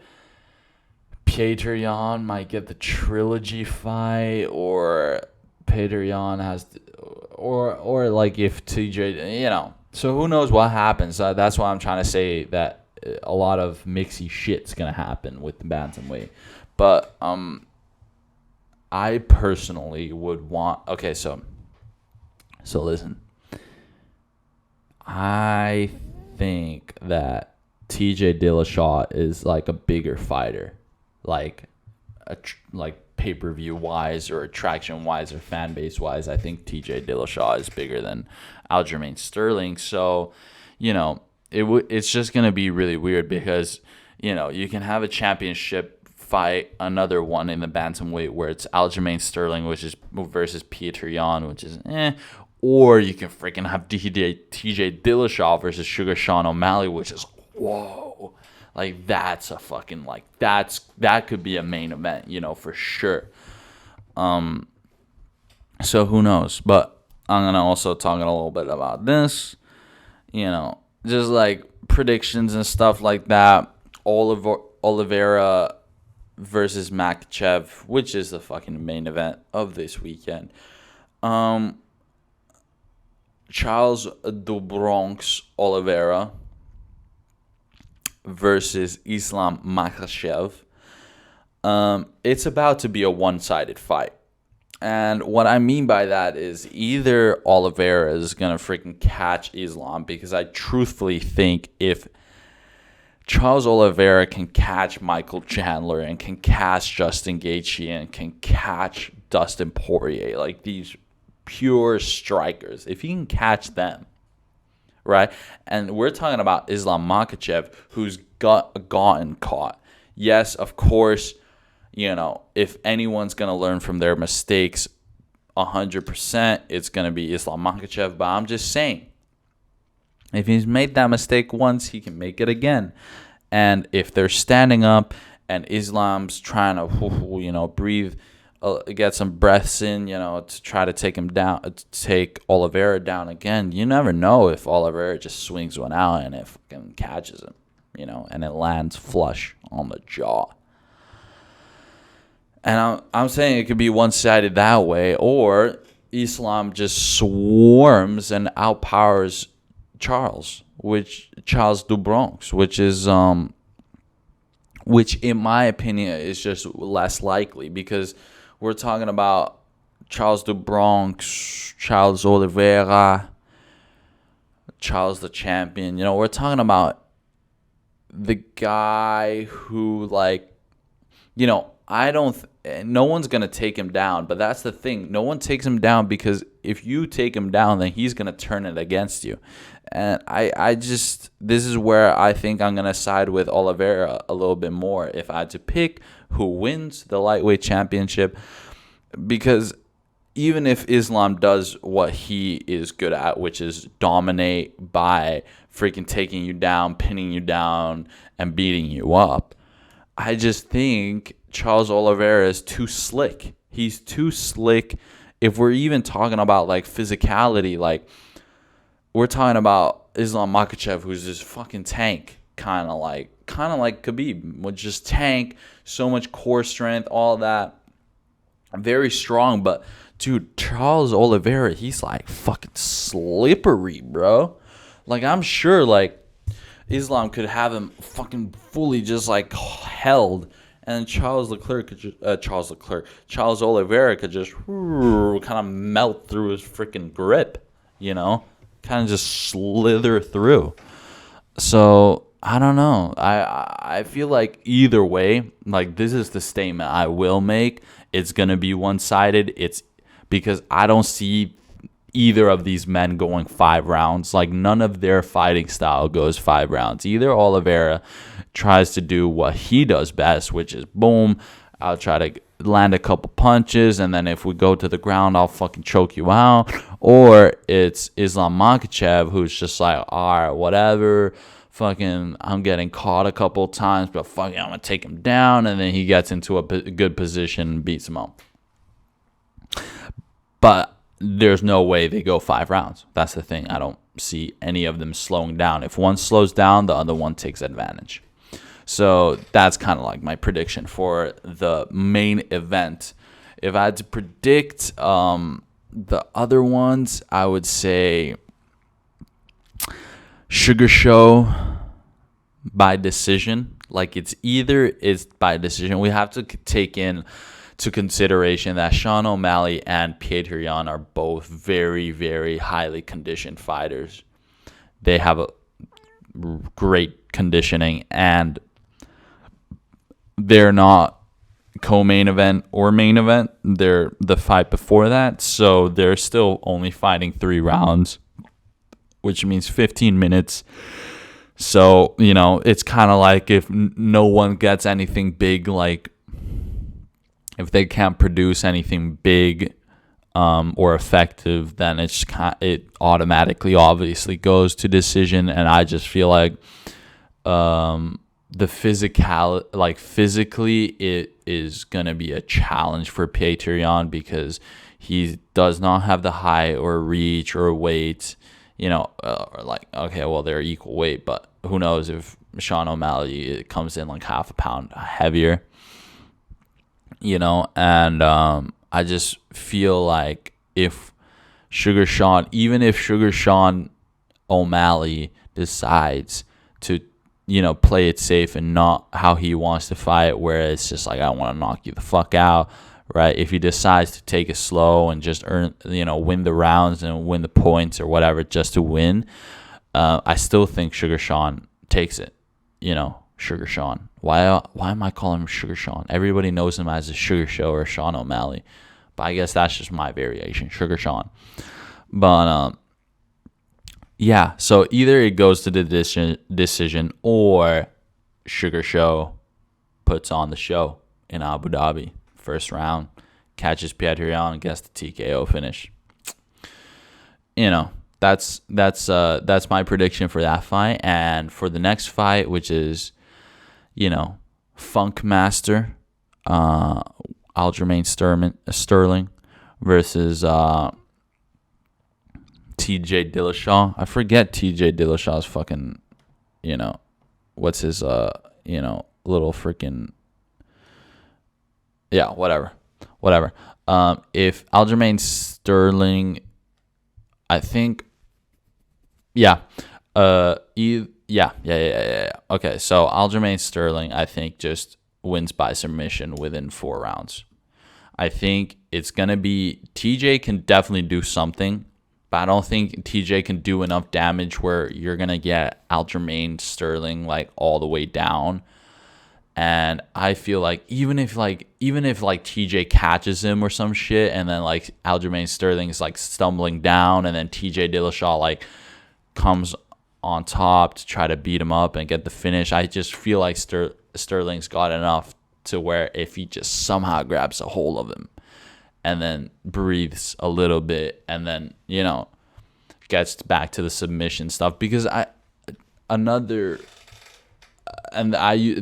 Petr Yan might get the trilogy fight, or Petr Yan has to, or like if TJ, you know. So who knows what happens. That's why I'm trying to say that a lot of mixy shit's going to happen with the bantamweight. But I personally would want. Okay, so listen. I think that TJ Dillashaw is like a bigger fighter, like pay-per-view wise or attraction wise or fan base wise. I think TJ Dillashaw is bigger than Aljamain Sterling. So, you know, it's just gonna be really weird because, you know, you can have a championship fight, another one in the bantamweight where it's Aljamain Sterling, which is versus Petr Yan, which is or you can freaking have TJ Dillashaw versus Sugar Sean O'Malley, which is whoa. Like that's a fucking that could be a main event, you know, for sure. So who knows? But I'm gonna also talk a little bit about this, you know, just like predictions and stuff like that. Oliveira versus Makhachev, which is the fucking main event of this weekend. Charles do Bronx Oliveira versus Islam Makhachev. It's about to be a one-sided fight. And what I mean by that is either Oliveira is going to freaking catch Islam, because I truthfully think if Charles Oliveira can catch Michael Chandler and can catch Justin Gaethje and can catch Dustin Poirier, like these pure strikers, if he can catch them, right? And we're talking about Islam Makhachev, who's gotten caught. Yes, of course, you know, if anyone's going to learn from their mistakes 100%, it's going to be Islam Makhachev. But I'm just saying, if he's made that mistake once, he can make it again. And if they're standing up and Islam's trying to, you know, breathe, get some breaths in, you know, to try to take him down, to take Oliveira down again. You never know if Oliveira just swings one out and it fucking catches him, you know, and it lands flush on the jaw. And I'm saying it could be one-sided that way, or Islam just swarms and outpowers Charles do Bronx, which is which in my opinion is just less likely, because we're talking about Charles do Bronx, Charles Oliveira, Charles the champion. You know, we're talking about the guy who, like, you know, no one's going to take him down. But that's the thing. No one takes him down, because if you take him down, then he's going to turn it against you. And this is where I think I'm going to side with Oliveira a little bit more if I had to pick who wins the lightweight championship. Because even if Islam does what he is good at, which is dominate by freaking taking you down, pinning you down, and beating you up, I just think Charles Oliveira is too slick. He's too slick. If we're even talking about like physicality, like we're talking about Islam Makhachev, who's this fucking tank, kind of like Khabib, would just tank, so much core strength, all that, very strong. But dude, Charles Oliveira, he's like fucking slippery, bro. Like I'm sure like Islam could have him fucking fully just like held. And Charles Oliveira could just kind of melt through his freaking grip, you know, kind of just slither through. So I don't know. I feel like either way, like this is the statement I will make. It's gonna be one-sided. It's because I don't see either of these men going 5 rounds. Like, none of their fighting style goes 5 rounds. Either Oliveira tries to do what he does best, which is boom, I'll try to land a couple punches, and then if we go to the ground, I'll fucking choke you out. Or it's Islam Makhachev, who's just like, all right, whatever, fucking, I'm getting caught a couple times, but fucking, I'm gonna take him down, and then he gets into a good position and beats him up. But there's no way they go 5 rounds. That's the thing. I don't see any of them slowing down. If one slows down, the other one takes advantage. So that's kind of like my prediction for the main event. If I had to predict the other ones, I would say Sugar Show by decision. Like, it's by decision. We have to take into consideration that Sean O'Malley and Petr Yan are both very, very highly conditioned fighters. They have a great conditioning, and they're not co-main event or main event. They're the fight before that, so they're still only fighting 3 rounds, which means 15 minutes. So, it's kind of like if no one gets anything big, like if they can't produce anything big or effective, then it automatically, obviously, goes to decision. And I just feel like physically, it is gonna be a challenge for Petr Yan because he does not have the height or reach or weight. Okay, well, they're equal weight, but who knows if Sean O'Malley comes in like half a pound heavier. And I just feel like if Sugar Sean O'Malley decides to, play it safe and not how he wants to fight, where it's just like, I want to knock you the fuck out, right? If he decides to take it slow and just win the rounds and win the points or whatever just to win, I still think Sugar Sean takes it, Sugar Sean. Why am I calling him Sugar Sean? Everybody knows him as a Sugar Show or Sean O'Malley. But I guess that's just my variation, Sugar Sean. But, yeah, so either it goes to the decision or Sugar Show puts on the show in Abu Dhabi. First round, catches Petr Yan and gets the TKO finish. That's my prediction for that fight. And for the next fight, which is, Funk Master, Aljamain Sterling versus TJ Dillashaw. I forget TJ Dillashaw's fucking, what's his, little freaking, yeah, whatever. If Aljamain Sterling, I think, yeah. Okay, so Aljamain Sterling, I think, just wins by submission within 4 rounds. I think it's going to be, TJ can definitely do something, but I don't think TJ can do enough damage where you're going to get Aljamain Sterling like all the way down. And I feel like even if TJ catches him or some shit, and then like Aljamain Sterling is like stumbling down, and then TJ Dillashaw like comes on top to try to beat him up and get the finish, I just feel like Sterling's got enough to where if he just somehow grabs a hold of him and then breathes a little bit and then, gets back to the submission stuff. Because this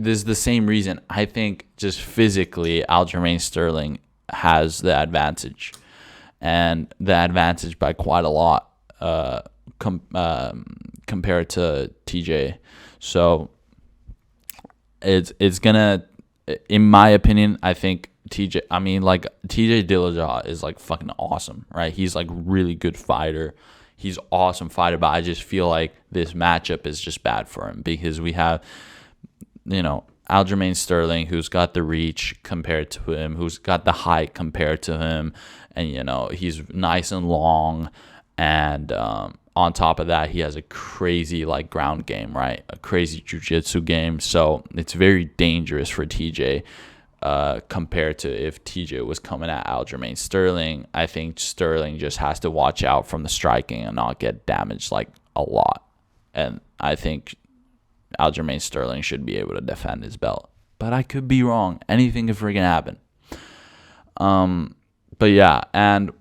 is the same reason. I think just physically Aljamain Sterling has the advantage, and the advantage by quite a lot compared to TJ. So it's gonna, in my opinion, I think TJ Dillashaw is like fucking awesome, right? He's like really good fighter. He's awesome fighter, but I just feel like this matchup is just bad for him because we have, Aljamain Sterling, who's got the reach compared to him, who's got the height compared to him, and he's nice and long, and on top of that, he has a crazy like ground game, right? A crazy jiu-jitsu game, so it's very dangerous for TJ. compared to if TJ was coming at Aljamain Sterling. I think Sterling just has to watch out from the striking and not get damaged like a lot. And I think Aljamain Sterling should be able to defend his belt. But I could be wrong. Anything could freaking happen. But yeah, and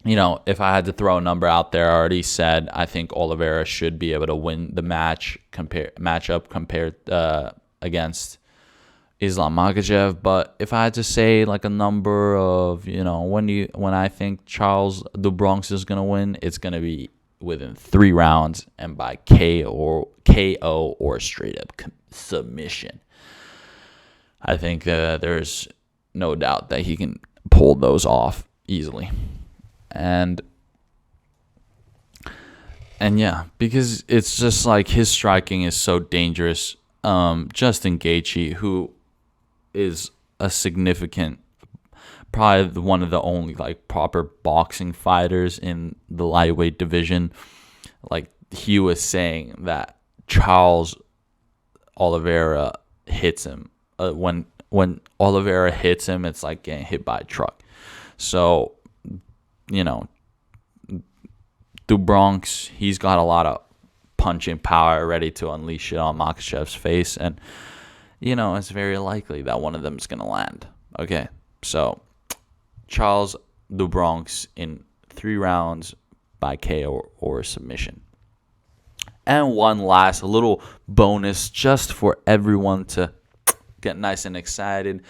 if I had to throw a number out there, I already said I think Oliveira should be able to win the matchup compared against Islam Makhachev. But if I had to say like a number of when I think Charles do Bronx is gonna win, it's gonna be within 3 rounds and by KO or straight up submission. I think there's no doubt that he can pull those off easily. And yeah, because it's just like his striking is so dangerous. Justin Gaethje, who is a significant, probably one of the only like proper boxing fighters in the lightweight division, like he was saying that Charles Oliveira hits him. When Oliveira hits him, it's like getting hit by a truck. So, do Bronx, he's got a lot of punching power ready to unleash it on Makhachev's face. And, it's very likely that one of them is going to land. Okay, so Charles do Bronx in 3 rounds by KO or submission. And one last little bonus just for everyone to get nice and excited.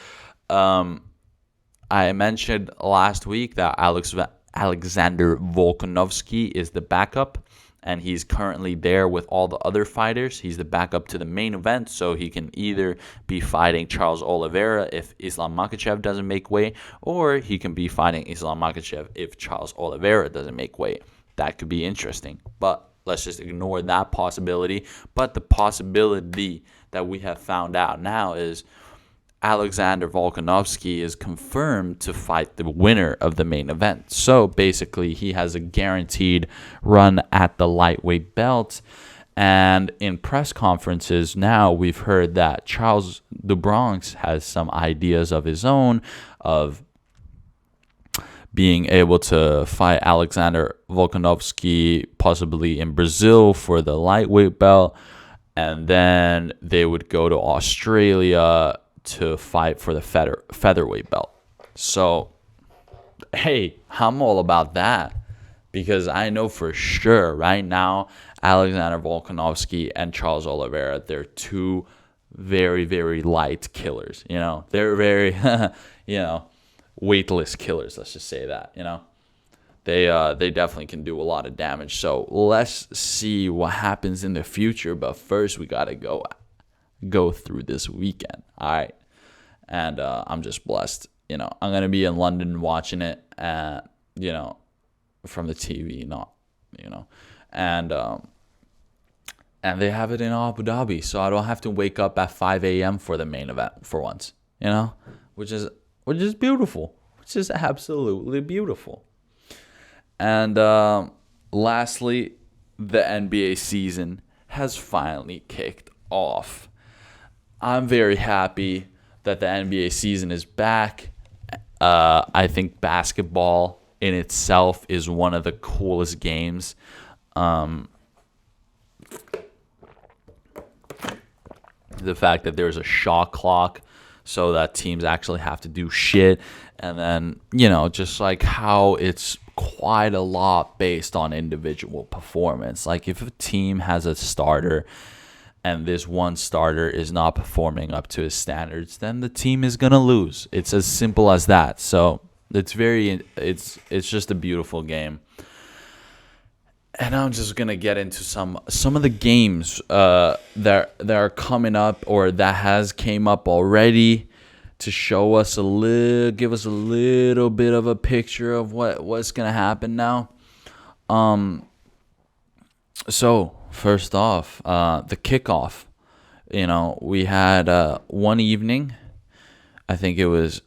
I mentioned last week that Alexander Volkanovski is the backup, and he's currently there with all the other fighters. He's the backup to the main event, so he can either be fighting Charles Oliveira if Islam Makhachev doesn't make weight, or he can be fighting Islam Makhachev if Charles Oliveira doesn't make weight. That could be interesting, but let's just ignore that possibility. But the possibility that we have found out now is Alexander Volkanovski is confirmed to fight the winner of the main event. So basically, he has a guaranteed run at the lightweight belt. And in press conferences now, we've heard that Charles do Bronx has some ideas of his own of being able to fight Alexander Volkanovski possibly in Brazil for the lightweight belt. And then they would go to Australia to fight for the featherweight belt. So, hey, I'm all about that, because I know for sure right now Alexander Volkanovski and Charles Oliveira, they're 2 very, very light killers. They're very, weightless killers. Let's just say that. They definitely can do a lot of damage. So let's see what happens in the future. But first, we gotta go through this weekend. All right. And I'm just blessed. I'm going to be in London watching it, from the TV, and they have it in Abu Dhabi, so I don't have to wake up at 5 a.m. for the main event for once, which is beautiful, which is absolutely beautiful. And lastly, the NBA season has finally kicked off. I'm very happy that the NBA season is back. I think basketball in itself is one of the coolest games. The fact that there's a shot clock so that teams actually have to do shit. And then, just like how it's quite a lot based on individual performance. Like if a team has a starter and this one starter is not performing up to his standards, then the team is going to lose. It's as simple as that. So it's just a beautiful game. And I'm just going to get into some of the games that are coming up or that has came up already to show us give us a little bit of a picture of what's going to happen now. So first off, the kickoff. We had one evening, I think it was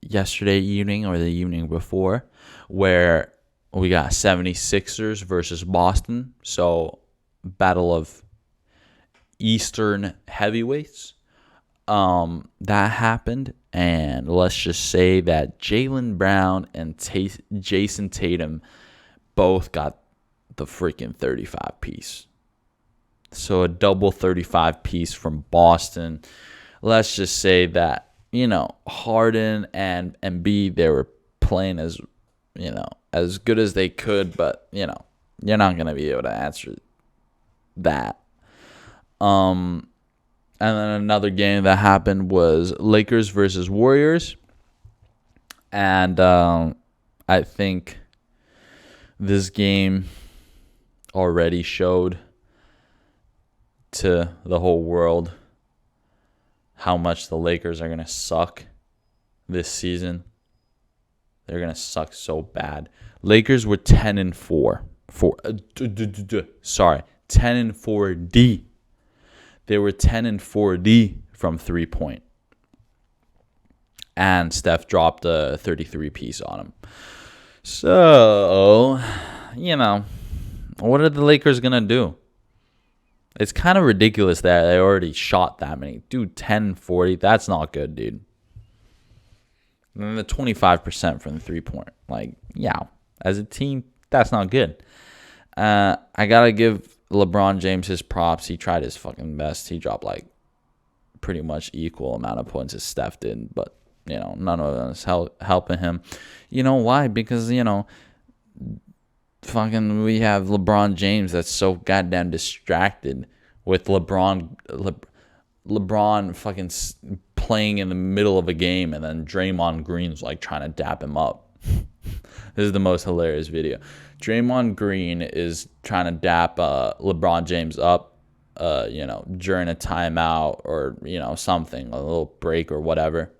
yesterday evening or the evening before, where we got 76ers versus Boston. So battle of Eastern heavyweights. That happened, and let's just say that Jaylen Brown and Jason Tatum both got the freaking 35 piece. So a double 35 piece from Boston. Let's just say that, Harden and Embiid, they were playing as good as they could, but, you're not going to be able to answer that. And then another game that happened was Lakers versus Warriors. And I think this game already showed to the whole world how much the Lakers are going to suck this season. They're going to suck so bad. Lakers were 10-4. 10-4D. They were 10-4D from 3-point. And Steph dropped a 33 piece on him. So, what are the Lakers going to do? It's kind of ridiculous that they already shot that many. Dude, 10-40, that's not good, dude. And then the 25% from the 3-point. As a team, that's not good. I got to give LeBron James his props. He tried his fucking best. He dropped, pretty much equal amount of points as Steph did. But, none of them is helping him. You know why? Because, fucking we have LeBron James that's so goddamn distracted with LeBron fucking playing in the middle of a game, and then Draymond Green's trying to dap him up. This is the most hilarious video. Draymond Green is trying to dap LeBron James up, during a timeout or, something, a little break or whatever.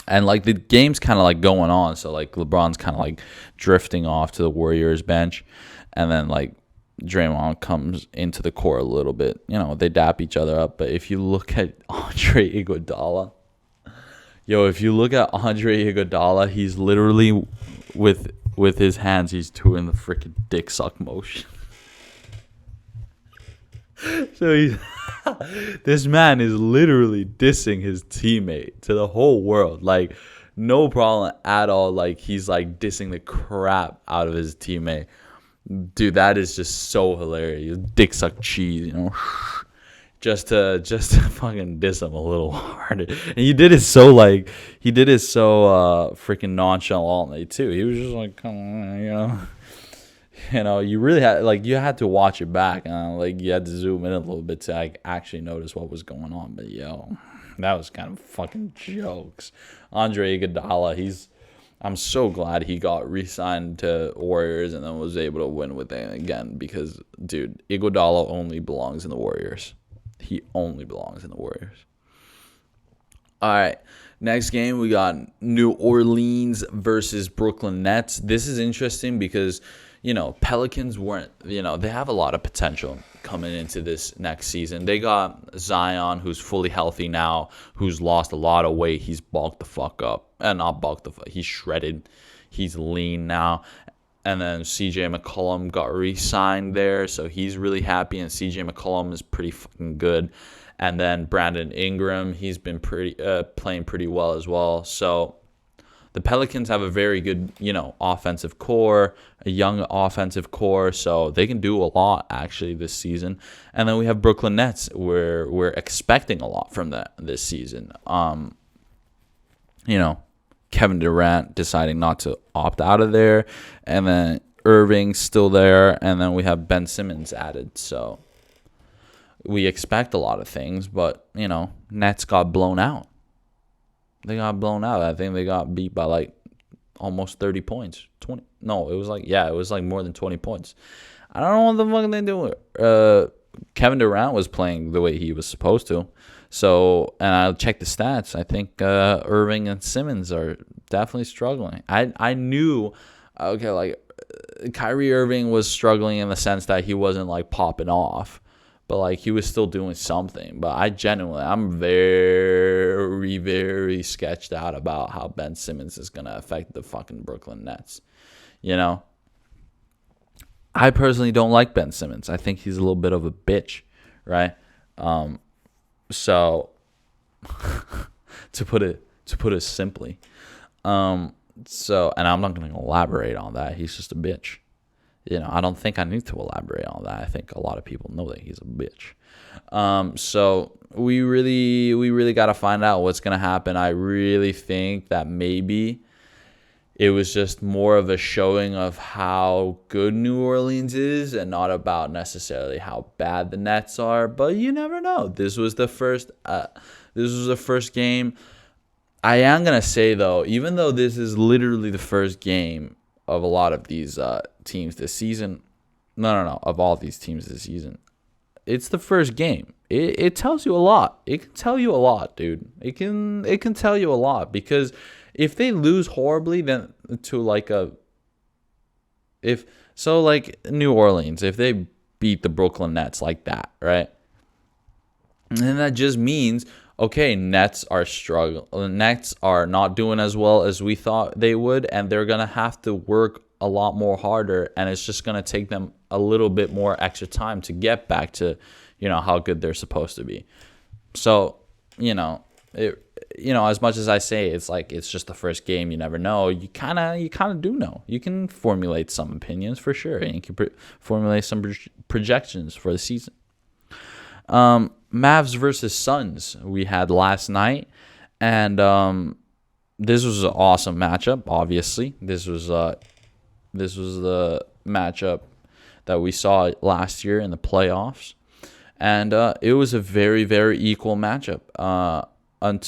And, the game's kind of, going on. So, LeBron's kind of, drifting off to the Warriors bench. And then, Draymond comes into the court a little bit. They dap each other up. But if you look at Andre Iguodala, he's literally, with his hands, he's doing the freaking dick suck motion. So this man is literally dissing his teammate to the whole world. No problem at all. He's dissing the crap out of his teammate. Dude, that is just so hilarious. Dick suck cheese, just to fucking diss him a little harder. And he did it so freaking nonchalantly too. He was just come on, you really had you had to watch it back, and you had to zoom in a little bit to actually notice what was going on. But that was kind of fucking jokes. Andre Iguodala, I'm so glad he got re-signed to Warriors and then was able to win with them again, because dude, Iguodala only belongs in the Warriors. He only belongs in the Warriors. All right. Next game, we got New Orleans versus Brooklyn Nets. This is interesting because, Pelicans weren't, they have a lot of potential coming into this next season. They got Zion, who's fully healthy now, who's lost a lot of weight. He's bulked the fuck up. Not bulked the fuck. He's shredded. He's lean now. And then CJ McCollum got re-signed there, so he's really happy. And CJ McCollum is pretty fucking good. And then Brandon Ingram, he's been playing pretty well as well. So the Pelicans have a very good, offensive core, a young offensive core. So they can do a lot actually this season. And then we have Brooklyn Nets, where we're expecting a lot from this season. Kevin Durant deciding not to opt out of there, and then Irving's still there, and then we have Ben Simmons added. So we expect a lot of things, but Nets got blown out. They got blown out. I think they got beat by almost 30 points. 20? No, it was more than 20 points. I don't know what the fuck they doing. Kevin Durant was playing the way he was supposed to. So, and I checked the stats. I think Irving and Simmons are definitely struggling. I knew, Kyrie Irving was struggling in the sense that he wasn't popping off, but he was still doing something. But I'm very, very sketched out about how Ben Simmons is gonna affect the fucking Brooklyn Nets. I personally don't like Ben Simmons. I think he's a little bit of a bitch, right? So to put it simply. So, and I'm not going to elaborate on that. He's just a bitch. I don't think I need to elaborate on that. I think a lot of people know that he's a bitch. So we really got to find out what's going to happen. I really think that maybe it was just more of a showing of how good New Orleans is and not about necessarily how bad the Nets are. But you never know. This was the first game. I am going to say, though, even though this is literally the first game of a lot of these teams this season, no, of all these teams this season, it's the first game. It tells you a lot. It can tell you a lot, dude. It can tell you a lot, because if they lose horribly, then to like New Orleans, if they beat the Brooklyn Nets like that, right? And then that just means, okay, Nets are struggling. Nets are not doing as well as we thought they would, and they're going to have to work a lot more harder, and it's just going to take them a little bit more extra time to get back to, how good they're supposed to be. So, as much as I say it's like it's just the first game, you never know. You kind of do know. You can formulate some opinions for sure, and you can formulate some projections for the season. Mavs versus Suns we had last night, and this was an awesome matchup. Obviously, this was the matchup that we saw last year in the playoffs, and it was a very, very equal matchup an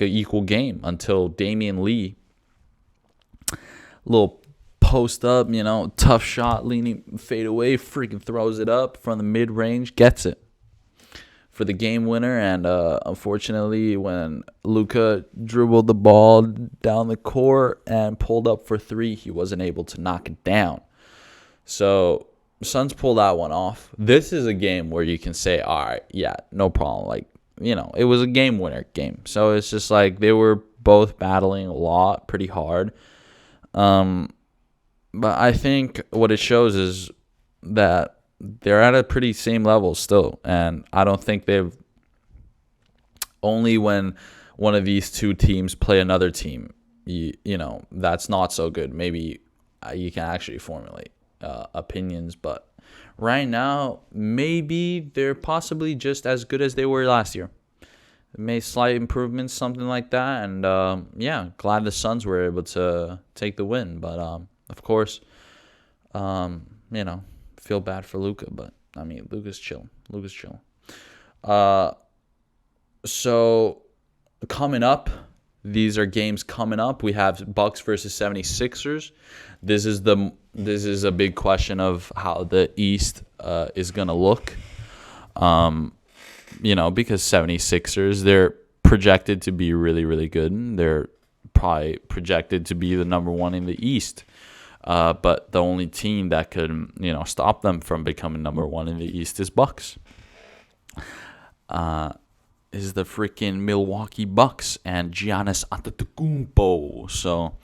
equal game until Damian Lee, little post up, tough shot, leaning fade away, freaking throws it up from the mid range, gets it for the game winner. And unfortunately, when Luka dribbled the ball down the court and pulled up for three, he wasn't able to knock it down. So Suns pulled that one off. This is a game where you can say, all right, yeah, no problem. It was a game winner game. So it's just like they were both battling a lot, pretty hard. But I think what it shows is that they're at a pretty same level still. And I don't think they've only when one of these two teams play another team, that's not so good. Maybe you can actually formulate opinions. But right now, maybe they're possibly just as good as they were last year. Made slight improvements, something like that. And, glad the Suns were able to take the win. But, of course, feel bad for Luka. But, Luka's chill. So, coming up, these are games coming up. We have Bucks versus 76ers. This is a big question of how the East is going to look. Because 76ers, they're projected to be really, really good. They're probably projected to be the number one in the East. But the only team that could, stop them from becoming number one in the East is Bucks. Is the freaking Milwaukee Bucks and Giannis Antetokounmpo. So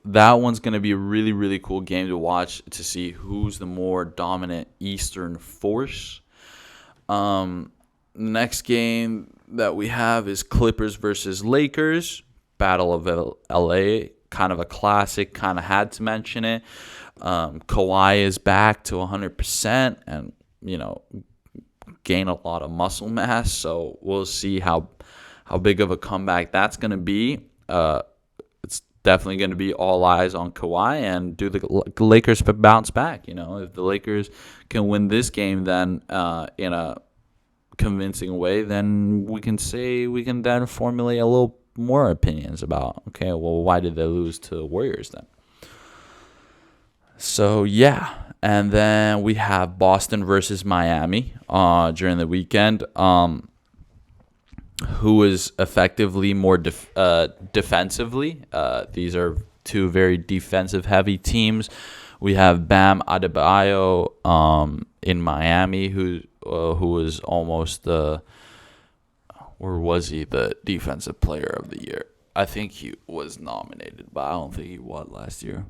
that one's going to be a really, really cool game to watch to see who's the more dominant Eastern force. Next game that we have is Clippers versus Lakers. Battle of LA. Kind of a classic. Kind of had to mention it. Kawhi is back to 100% and, gain a lot of muscle mass. So we'll see how big of a comeback that's going to be. It's definitely going to be all eyes on Kawhi, and do the Lakers bounce back. If the Lakers can win this game, then in a convincing way, then we can then formulate a little more opinions about, okay, well, why did they lose to the Warriors then? So, yeah. And then we have Boston versus Miami during the weekend. Who is effectively more defensively. These are two very defensive-heavy teams. We have Bam Adebayo in Miami, who was almost the defensive player of the year. I think he was nominated, but I don't think he won last year.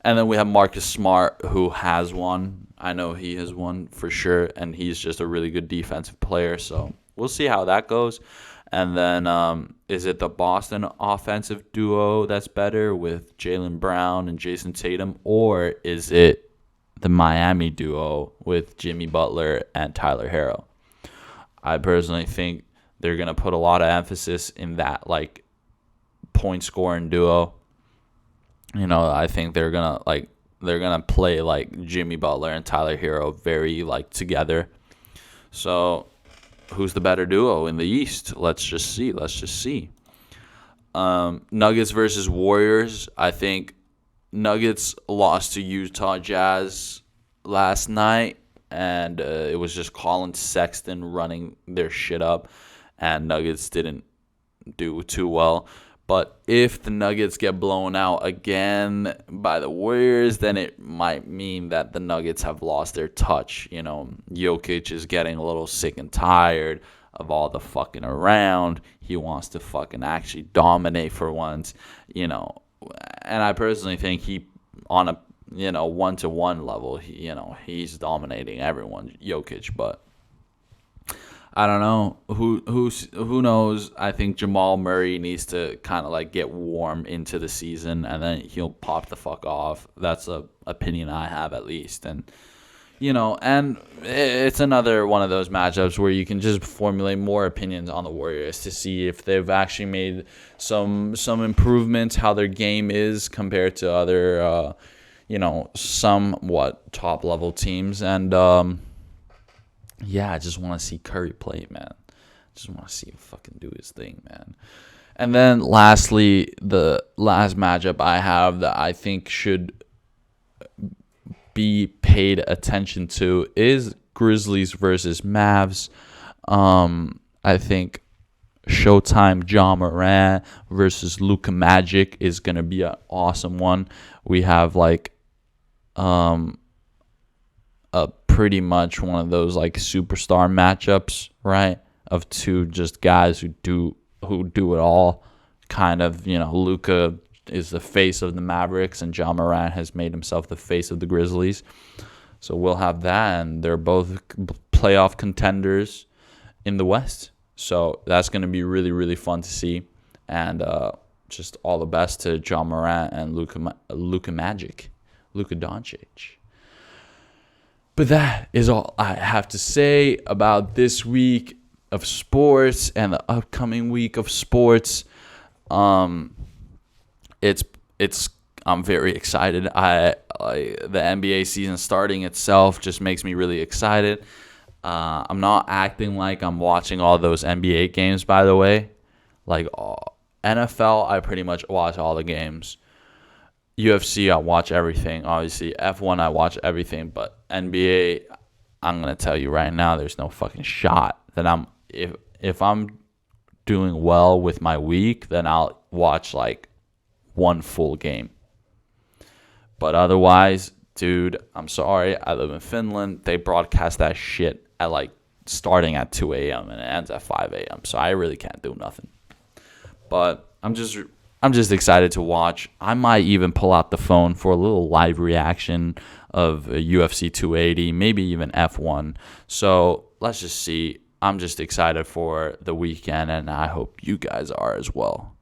And then we have Marcus Smart, who has won. I know he has won for sure, and he's just a really good defensive player. So we'll see how that goes. And then is it the Boston offensive duo that's better with Jaylen Brown and Jason Tatum, or is it the Miami duo with Jimmy Butler and Tyler Herro? I personally think they're gonna put a lot of emphasis in that like point scoring duo. I think they're gonna play like Jimmy Butler and Tyler Herro very like together. So who's the better duo in the East? Let's just see. Nuggets versus Warriors. I think Nuggets lost to Utah Jazz last night, and it was just Colin Sexton running their shit up, and Nuggets didn't do too well. But if the Nuggets get blown out again by the Warriors, then it might mean that the Nuggets have lost their touch. Jokic is getting a little sick and tired of all the fucking around. He wants to fucking actually dominate for once, And I personally think he, on a, 1-to-1 level, he's dominating everyone, Jokic, but I don't know who knows. I think Jamal Murray needs to kind of like get warm into the season, and then he'll pop the fuck off. That's a opinion I have, at least. And and it's another one of those matchups where you can just formulate more opinions on the Warriors to see if they've actually made some improvements, how their game is compared to other somewhat top level teams. And yeah, I just want to see Curry play, man. Just want to see him fucking do his thing, man. And then lastly, the last matchup I have that I think should be paid attention to is Grizzlies versus Mavs. I think Showtime Ja Morant versus Luka Magic is going to be an awesome one. We have like a pretty much one of those like superstar matchups, right? Of two just guys who do it all. Kind of, Luka is the face of the Mavericks, and Ja Morant has made himself the face of the Grizzlies. So we'll have that, and they're both playoff contenders in the West. So that's going to be really, really fun to see. And just all the best to Ja Morant and Luka Magic, Luka Doncic. But that is all I have to say about this week of sports and the upcoming week of sports. It's I'm very excited. The NBA season starting itself just makes me really excited. I'm not acting like I'm watching all those NBA games, by the way. Like NFL, I pretty much watch all the games. UFC, I watch everything. Obviously, F1, I watch everything. But NBA, I'm gonna tell you right now, there's no fucking shot that if I'm doing well with my week, then I'll watch like one full game. But otherwise, dude, I'm sorry. I live in Finland. They broadcast that shit at like starting at 2 a.m. and it ends at 5 a.m. So I really can't do nothing. But I'm just excited to watch. I might even pull out the phone for a little live reaction of UFC 280, maybe even F1. So let's just see. I'm just excited for the weekend, and I hope you guys are as well.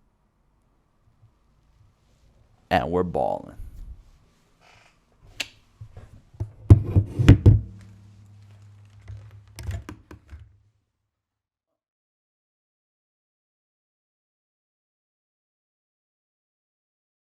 And we're balling.